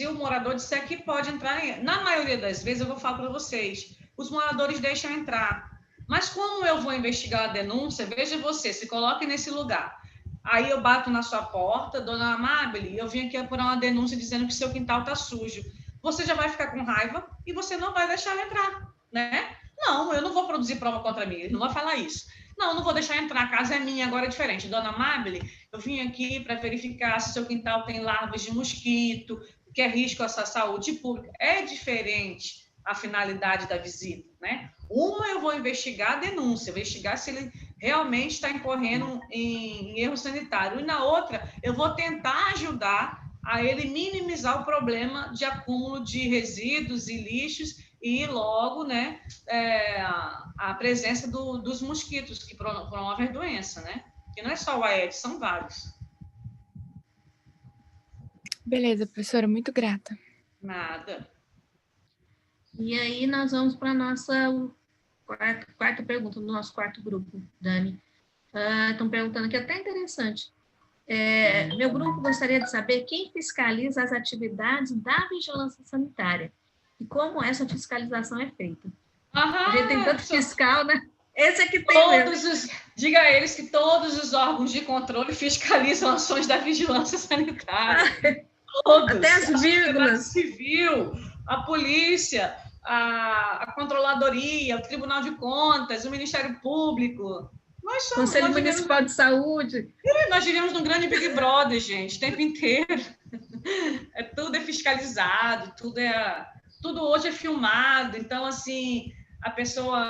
o morador disser que pode entrar. Na maioria das vezes, eu vou falar para vocês, os moradores deixam entrar. Mas como eu vou investigar a denúncia, veja você, se coloque nesse lugar. Aí eu bato na sua porta, dona Amábile, eu vim aqui apurar uma denúncia dizendo que seu quintal está sujo. Você já vai ficar com raiva e você não vai deixar eu entrar, né? Não, eu não vou produzir prova contra mim, ele não vai falar isso. Não vou deixar entrar, a casa é minha, agora é diferente. Dona Amábile, eu vim aqui para verificar se seu quintal tem larvas de mosquito, que é risco à sua saúde pública. É diferente a finalidade da visita, né? Uma, eu vou investigar a denúncia, investigar se ele realmente está incorrendo em erro sanitário. E na outra, eu vou tentar ajudar a ele minimizar o problema de acúmulo de resíduos e lixos e logo, né, a presença dos mosquitos que promovem a doença, né? Que não é só o Aedes, são vários. Beleza, professora, muito grata. Nada. E aí nós vamos para a nossa quarta pergunta do nosso quarto grupo, Dani. Estão perguntando que é até interessante. Meu grupo gostaria de saber quem fiscaliza as atividades da vigilância sanitária e como essa fiscalização é feita. A gente tem tanto fiscal, né? Esse aqui tem diga a eles que todos os órgãos de controle fiscalizam ações da vigilância sanitária. Todos. Até as vírgulas. A civil, a polícia, a controladoria, o Tribunal de Contas, o Ministério Público. Conselho Municipal de Saúde. Nós vivemos num grande Big Brother, gente, o tempo inteiro. Tudo é fiscalizado, tudo hoje é filmado. Então, assim, a pessoa...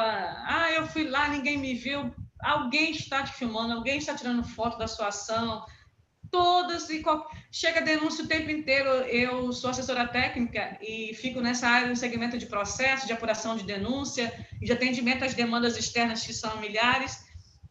eu fui lá, ninguém me viu. Alguém está te filmando, alguém está tirando foto da sua ação. Todas e chega denúncia o tempo inteiro. Eu sou assessora técnica e fico nessa área no segmento de processo, de apuração de denúncia e de atendimento às demandas externas, que são milhares.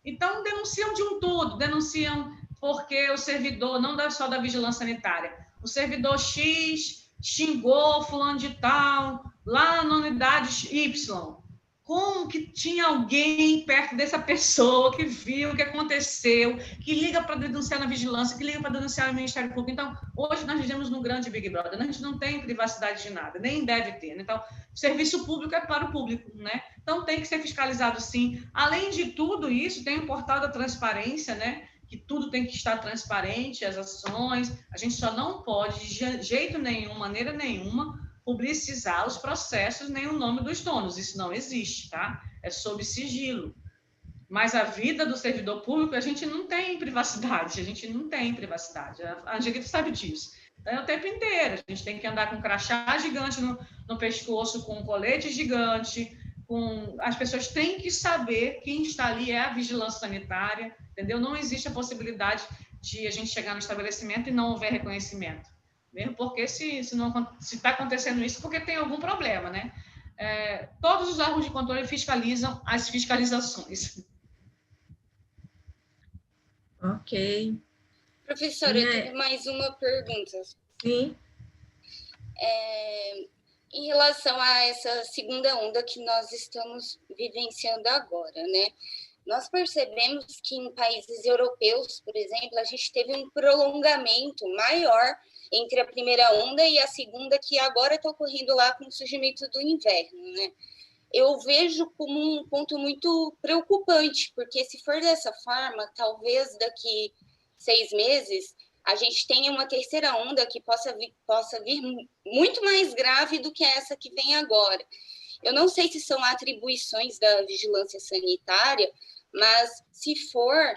Então, denunciam de tudo, denunciam porque o servidor, não só da vigilância sanitária, o servidor X xingou fulano de tal, lá na unidade Y. Como que tinha alguém perto dessa pessoa que viu o que aconteceu, que liga para denunciar na vigilância, que liga para denunciar no Ministério Público? Então, hoje nós vivemos num grande Big Brother, a gente não tem privacidade de nada, nem deve ter. Né? Então, o serviço público é para o público, né? Então, tem que ser fiscalizado sim. Além de tudo isso, tem o portal da transparência, né? Que tudo tem que estar transparente, as ações. A gente só não pode, de jeito nenhum, maneira nenhuma, publicizar os processos nem o nome dos donos. Isso não existe, tá? É sob sigilo. Mas a vida do servidor público, a gente não tem privacidade. A Angelita sabe disso. Então, é o tempo inteiro. A gente tem que andar com um crachá gigante no pescoço, com um colete gigante. As pessoas têm que saber quem está ali é a vigilância sanitária, entendeu? Não existe a possibilidade de a gente chegar no estabelecimento e não houver reconhecimento. Mesmo porque se está acontecendo isso, porque tem algum problema, né? Todos os órgãos de controle fiscalizam as fiscalizações. Ok. Professora, eu tenho mais uma pergunta. Sim. Em relação a essa segunda onda que nós estamos vivenciando agora, né? Nós percebemos que em países europeus, por exemplo, a gente teve um prolongamento maior entre a primeira onda e a segunda, que agora está ocorrendo lá com o surgimento do inverno, né? Eu vejo como um ponto muito preocupante, porque se for dessa forma, talvez daqui 6 meses a gente tenha uma terceira onda que possa vir muito mais grave do que essa que vem agora. Eu não sei se são atribuições da vigilância sanitária, mas se for,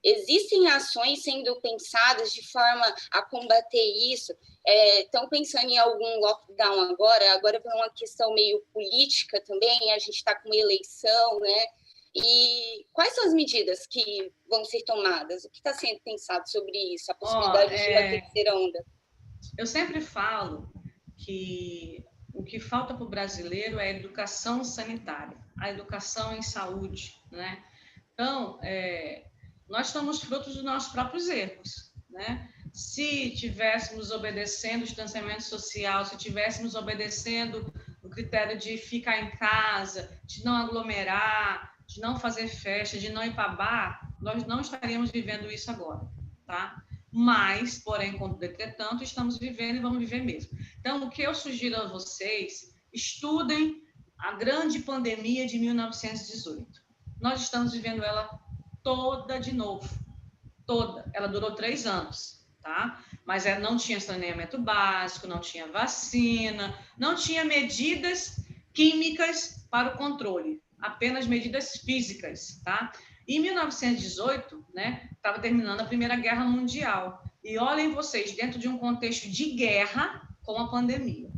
existem ações sendo pensadas de forma a combater isso. Estão pensando em algum lockdown agora é uma questão meio política também, a gente está com uma eleição, né? E quais são as medidas que vão ser tomadas? O que está sendo pensado sobre isso, a possibilidade de uma terceira onda? Eu sempre falo que o que falta para o brasileiro é a educação sanitária, a educação em saúde, né? Então, nós somos frutos dos nossos próprios erros, né? Se tivéssemos obedecendo o distanciamento social, se tivéssemos obedecendo o critério de ficar em casa, de não aglomerar, de não fazer festa, de não ir para bar, nós não estaríamos vivendo isso agora, tá? Mas, porém, entretanto, estamos vivendo e vamos viver mesmo. Então, o que eu sugiro a vocês, estudem a grande pandemia de 1918. Nós estamos vivendo ela toda de novo, toda. Ela durou 3 anos, tá? Mas não tinha saneamento básico, não tinha vacina, não tinha medidas químicas para o controle, apenas medidas físicas, tá? Em 1918, né, estava terminando a Primeira Guerra Mundial. E olhem vocês, dentro de um contexto de guerra com a pandemia.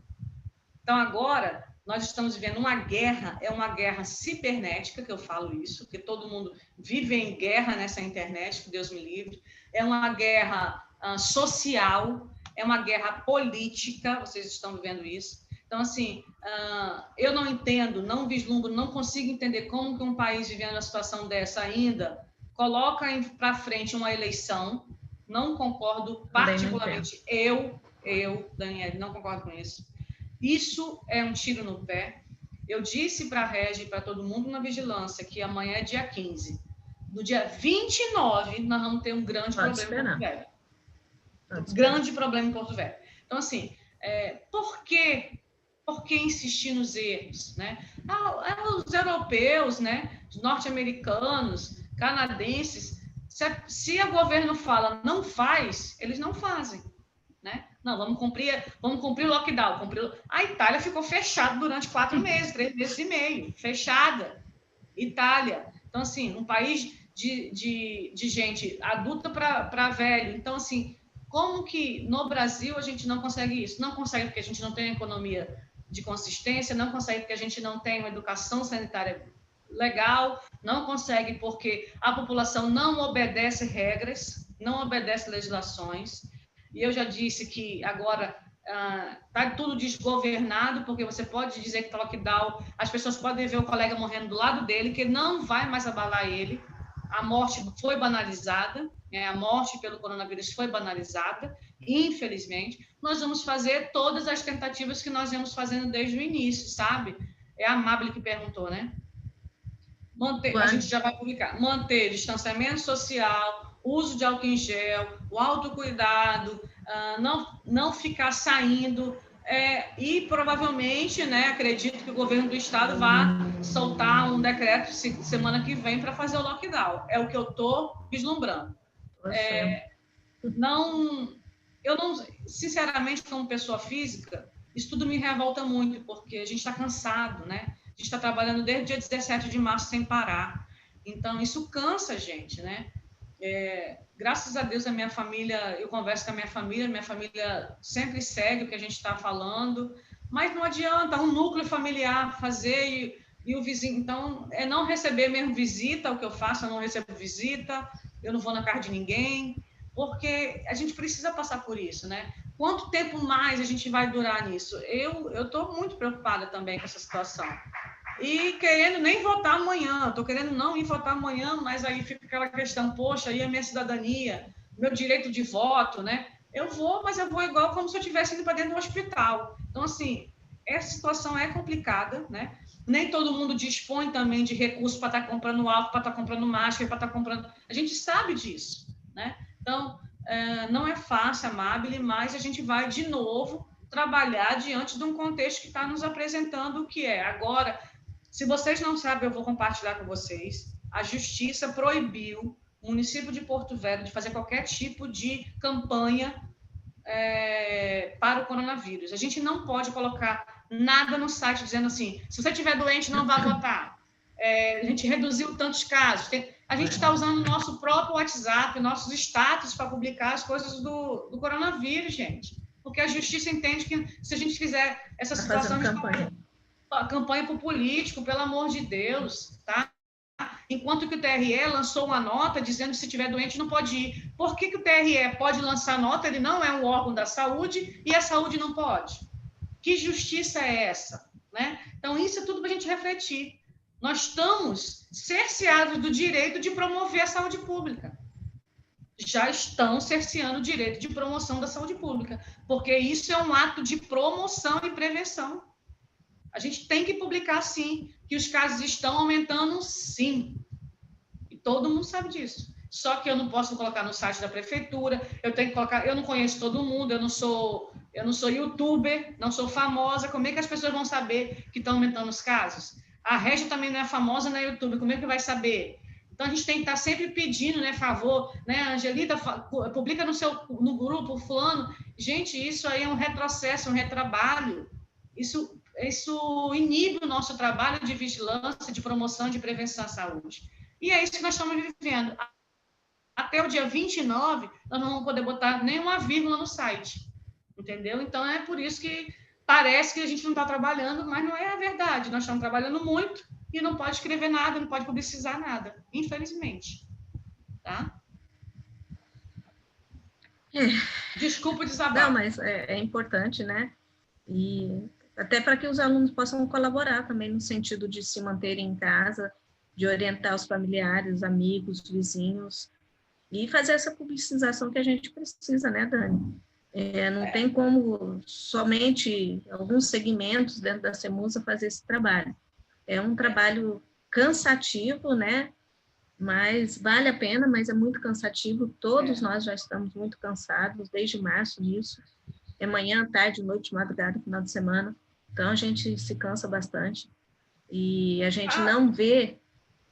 Então, agora, nós estamos vivendo uma guerra, é uma guerra cibernética, que eu falo isso, porque todo mundo vive em guerra nessa internet, que Deus me livre. É uma guerra social, é uma guerra política, vocês estão vivendo isso. Então, assim, eu não entendo, não vislumbro, não consigo entender como que um país vivendo uma situação dessa ainda coloca para frente uma eleição. Não concordo, particularmente eu, Daniela, não concordo com isso. Isso é um tiro no pé. Eu disse para a Regi e para todo mundo na vigilância que amanhã é dia 15. No dia 29, nós vamos ter um grande problema em Porto Velho. Grande problema em Porto Velho. Então, assim, por que insistir nos erros, né? Os europeus, né? Os norte-americanos, canadenses, se o governo fala não faz, eles não fazem, né? Não, vamos cumprir o lockdown. A Itália ficou fechada durante 4 meses, 3 meses e meio, fechada. Itália. Então, assim, um país de gente adulta para velho. Então, assim, como que no Brasil a gente não consegue isso? Não consegue porque a gente não tem economia de consistência, não consegue porque a gente não tem uma educação sanitária legal, não consegue porque a população não obedece regras, não obedece legislações. E eu já disse que agora está tudo desgovernado, porque você pode dizer que está lockdown, as pessoas podem ver o colega morrendo do lado dele, que não vai mais abalar ele. A morte foi banalizada, a morte pelo coronavírus foi banalizada, infelizmente. Nós vamos fazer todas as tentativas que nós vamos fazendo desde o início, sabe? É a Amable que perguntou, né? A gente já vai publicar. Manter distanciamento social, uso de álcool em gel, o autocuidado, não ficar saindo, e provavelmente, né, acredito que o governo do estado vai soltar um decreto semana que vem para fazer o lockdown. É o que eu estou vislumbrando. Eu não, sinceramente, como pessoa física, isso tudo me revolta muito, porque a gente está cansado, né? A gente está trabalhando desde o dia 17 de março sem parar. Então, isso cansa a gente, né? Graças a Deus, a minha família, eu converso com a minha família sempre segue o que a gente está falando, mas não adianta um núcleo familiar fazer e o vizinho. Então, é não receber mesmo visita, o que eu faço, eu não recebo visita, eu não vou na casa de ninguém, porque a gente precisa passar por isso, né? Quanto tempo mais a gente vai durar nisso? Eu estou muito preocupada também com essa situação. E querendo nem votar amanhã, estou querendo não ir votar amanhã, mas aí fica aquela questão, poxa, aí a minha cidadania, meu direito de voto, né? Eu vou, mas eu vou igual como se eu estivesse indo para dentro do hospital. Então, assim, essa situação é complicada, né? Nem todo mundo dispõe também de recursos para estar comprando álcool, para estar comprando máscara, para estar comprando... A gente sabe disso, né? Então, não é fácil, Amabile, mas a gente vai, de novo, trabalhar diante de um contexto que está nos apresentando o que é. Agora, se vocês não sabem, eu vou compartilhar com vocês. A Justiça proibiu o município de Porto Velho de fazer qualquer tipo de campanha para o coronavírus. A gente não pode colocar nada no site dizendo assim, se você estiver doente, não vá votar. A gente reduziu tantos casos. A gente está usando o nosso próprio WhatsApp, nossos status para publicar as coisas do coronavírus, gente. Porque a justiça entende que se a gente fizer essa situação de campanha para o político, pelo amor de Deus, tá? Enquanto que o TRE lançou uma nota dizendo que se estiver doente não pode ir. Por que o TRE pode lançar nota? Ele não é um órgão da saúde e a saúde não pode. Que justiça é essa? Né? Então, isso é tudo para a gente refletir. Nós estamos cerceados do direito de promover a saúde pública. Já estão cerceando o direito de promoção da saúde pública, porque isso é um ato de promoção e prevenção. A gente tem que publicar, sim, que os casos estão aumentando, sim. E todo mundo sabe disso. Só que eu não posso colocar no site da prefeitura, eu tenho que colocar, eu não conheço todo mundo, eu não sou youtuber, não sou famosa, como é que as pessoas vão saber que estão aumentando os casos? A Régia também não é famosa na YouTube, como é que vai saber? Então, a gente tem que estar sempre pedindo, né, favor, né, Angelita, publica no grupo, fulano. Gente, isso aí é um retrocesso, um retrabalho. Isso inibe o nosso trabalho de vigilância, de promoção, de prevenção à saúde. E é isso que nós estamos vivendo. Até o dia 29, nós não vamos poder botar nenhuma vírgula no site, entendeu? Então, é por isso que parece que a gente não está trabalhando, mas não é a verdade. Nós estamos trabalhando muito e não pode escrever nada, não pode publicizar nada, infelizmente. Tá? Desculpa o desabafo. Não, mas é importante, né? E até para que os alunos possam colaborar também no sentido de se manterem em casa, de orientar os familiares, amigos, vizinhos, e fazer essa publicização que a gente precisa, né, Dani? Não tem como somente alguns segmentos dentro da CEMUSA fazer esse trabalho. É um trabalho cansativo, né? Mas vale a pena, mas é muito cansativo. Todos nós já estamos muito cansados desde março nisso. É manhã, tarde, noite, madrugada, final de semana. Então, a gente se cansa bastante. E a gente não vê,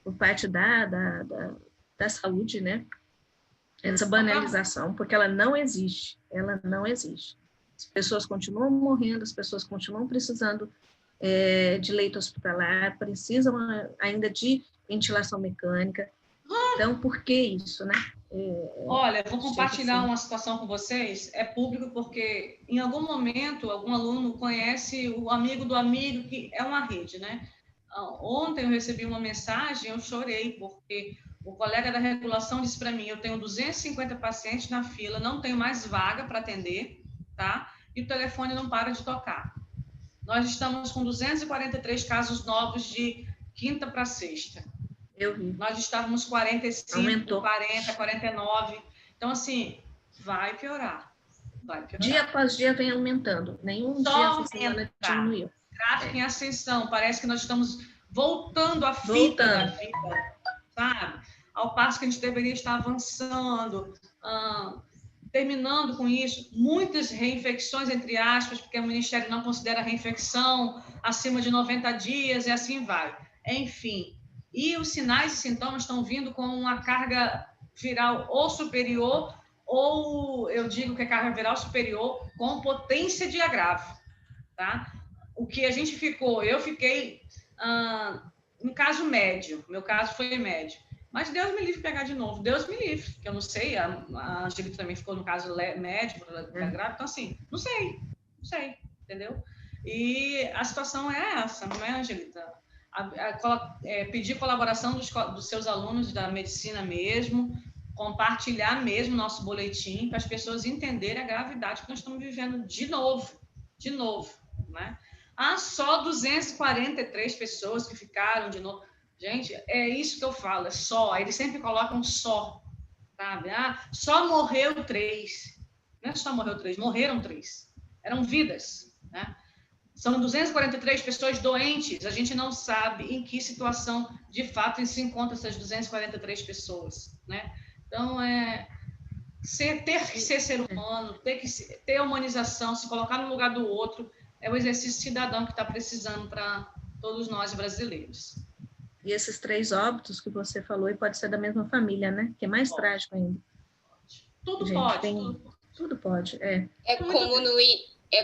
por parte da saúde, né? Essa banalização, porque ela não existe. Ela não existe. As pessoas continuam morrendo, as pessoas continuam precisando de leito hospitalar, precisam ainda de ventilação mecânica. Então, por que isso, né? Olha, vou compartilhar uma situação com vocês. É público porque, em algum momento, algum aluno conhece o amigo do amigo, que é uma rede, né? Ontem eu recebi uma mensagem, eu chorei, porque o colega da regulação disse para mim, eu tenho 250 pacientes na fila, não tenho mais vaga para atender, tá? E o telefone não para de tocar. Nós estamos com 243 casos novos de quinta para sexta. Eu vi. Nós estávamos 45, aumentou. 40, 49. Então, assim, vai piorar. Vai piorar. Dia após dia vem aumentando. Nenhum dia essa semana diminuiu. Gráfico em ascensão. Parece que nós estamos voltando à fita da vida, sabe? Ao passo que a gente deveria estar avançando, terminando com isso. Muitas reinfecções, entre aspas, porque o Ministério não considera reinfecção acima de 90 dias e assim vai. Enfim. E os sinais e sintomas estão vindo com uma carga viral ou superior, ou eu digo que é carga viral superior com potência de agravo, tá? O que a gente ficou, eu fiquei no caso médio, meu caso foi médio, mas Deus me livre de pegar de novo, Deus me livre, que eu não sei, a Angelita também ficou no caso médio, grave, então assim, não sei, entendeu? E a situação é essa, não é, Angelita? Pedir colaboração dos seus alunos da medicina mesmo, compartilhar mesmo nosso boletim para as pessoas entenderem a gravidade que nós estamos vivendo de novo, né? Só 243 pessoas que ficaram de novo. Gente, é isso que eu falo, é só. Eles sempre colocam só, sabe? Só morreu 3. Não é só morreu 3, morreram 3. Eram vidas, né? São 243 pessoas doentes, a gente não sabe em que situação, de fato, se encontram essas 243 pessoas, né? Então, ter que ser ser humano, ter humanização, se colocar no lugar do outro, é o exercício cidadão que está precisando para todos nós brasileiros. E esses 3 óbitos que você falou, e pode ser da mesma família, né? Que é mais trágico ainda. Tudo Gente, pode, tudo pode, é. É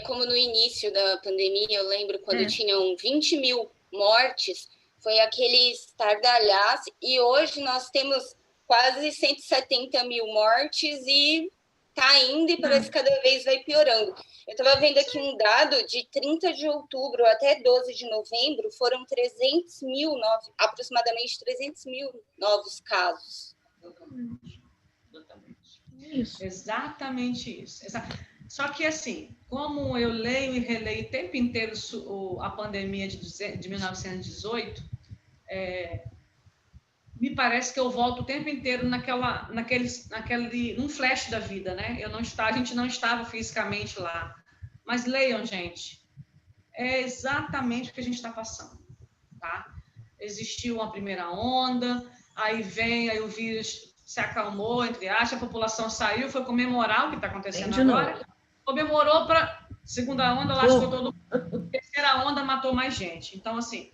como no início da pandemia, eu lembro quando tinham 20 mil mortes, foi aquele estardalhaço, e hoje nós temos quase 170 mil mortes e tá indo e parece que cada vez vai piorando. Eu estava vendo aqui um dado de 30 de outubro até 12 de novembro, foram 300 mil, aproximadamente 300 mil novos casos. Isso. Exatamente isso. Só que, assim, como eu leio e releio o tempo inteiro a pandemia de 1918, me parece que eu volto o tempo inteiro num flash da vida, né? A gente não estava fisicamente lá. Mas leiam, gente, é exatamente o que a gente está passando, tá? Existiu uma primeira onda, aí o vírus se acalmou, entre aspas, a população saiu, foi comemorar o que está acontecendo agora, comemorou para segunda onda, lascou todo mundo, terceira onda matou mais gente. Então, assim,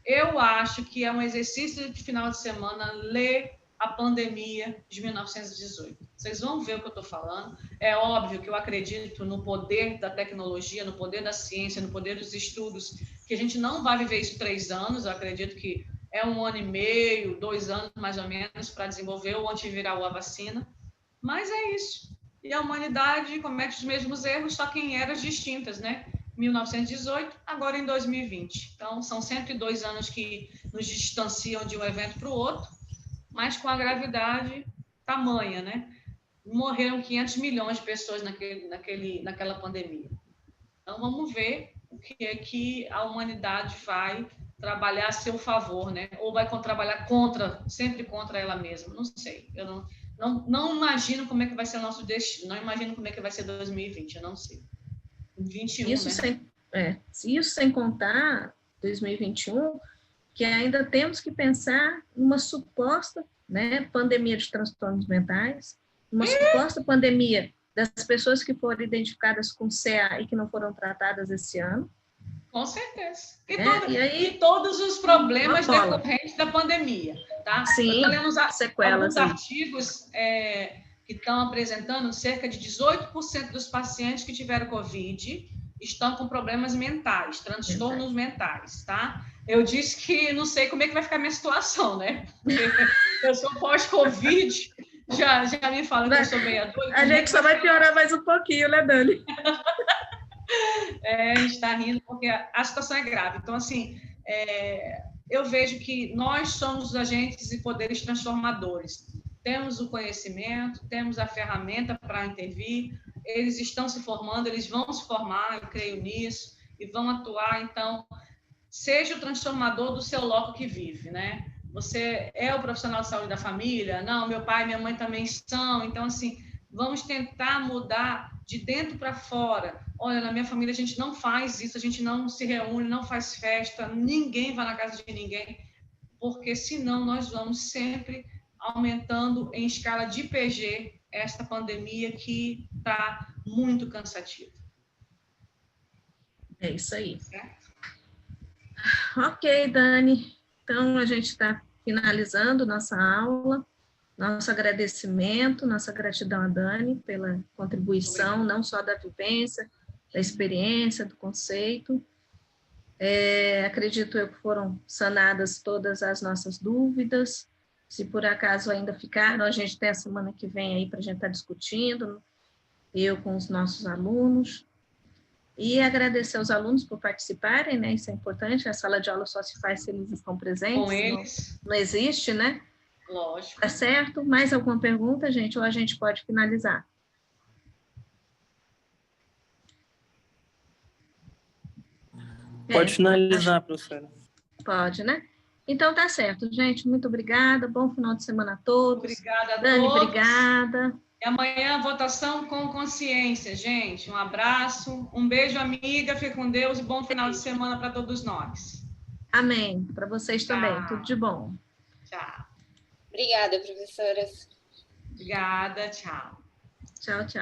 eu acho que é um exercício de final de semana ler a pandemia de 1918. Vocês vão ver o que eu estou falando. É óbvio que eu acredito no poder da tecnologia, no poder da ciência, no poder dos estudos, que a gente não vai viver isso 3 anos. Eu acredito que é 1 ano e meio, 2 anos mais ou menos para desenvolver o antiviral ou a vacina. Mas é isso. E a humanidade comete os mesmos erros, só que em eras distintas, né? 1918, agora em 2020. Então, são 102 anos que nos distanciam de um evento para o outro, mas com a gravidade tamanha, né? Morreram 500 milhões de pessoas naquela pandemia. Então, vamos ver o que é que a humanidade vai trabalhar a seu favor, né? Ou vai trabalhar sempre contra ela mesma. Não sei. Eu não imagino como é que vai ser o nosso destino. Não imagino como é que vai ser 2020. Eu não sei. 21, isso sem contar 2021, que ainda temos que pensar numa suposta, né, pandemia de transtornos mentais, uma suposta pandemia das pessoas que foram identificadas com CA e que não foram tratadas esse ano. Com certeza. E todos os problemas decorrentes da pandemia, tá? Sim, sequelas. Alguns artigos que estão apresentando cerca de 18% dos pacientes que tiveram Covid estão com problemas mentais, transtornos mentais, tá? Eu disse que não sei como é que vai ficar a minha situação, né? Porque eu sou pós-Covid, já me falam que eu sou meia doida. A gente só vai piorar mais um pouquinho, né, Dani? A gente está rindo porque a situação é grave. Então, assim, eu vejo que nós somos os agentes e poderes transformadores. Temos o conhecimento, temos a ferramenta para intervir, eles estão se formando, eles vão se formar, eu creio nisso, e vão atuar. Então, seja o transformador do seu loco que vive, né? Você é o profissional de saúde da família? Não, meu pai e minha mãe também são. Então, assim, vamos tentar mudar de dentro para fora. Olha, na minha família a gente não faz isso, a gente não se reúne, não faz festa, ninguém vai na casa de ninguém, porque senão nós vamos sempre aumentando em escala de IPG esta pandemia que está muito cansativa. É isso aí. Certo? Ok, Dani. Então, a gente está finalizando nossa aula. Nosso agradecimento, nossa gratidão a Dani pela contribuição, não só da vivência, da experiência, do conceito. Acredito eu que foram sanadas todas as nossas dúvidas. Se por acaso ainda ficaram, a gente tem a semana que vem aí para a gente estar discutindo, eu com os nossos alunos. E agradecer aos alunos por participarem, né? Isso é importante, a sala de aula só se faz se eles estão presentes. Com eles. Não existe, né? Lógico. Tá certo? Mais alguma pergunta, gente? Ou a gente pode finalizar? Pode finalizar, professora. Pode, né? Então, tá certo, gente. Muito obrigada. Bom final de semana a todos. Obrigada a Dani, todos. obrigada. E amanhã, votação com consciência, gente. Um abraço, um beijo, amiga. Fique com Deus e bom final de semana para todos nós. Amém. Para vocês também. Tudo de bom. Tchau. Obrigada, professoras. Obrigada. Tchau. Tchau, tchau.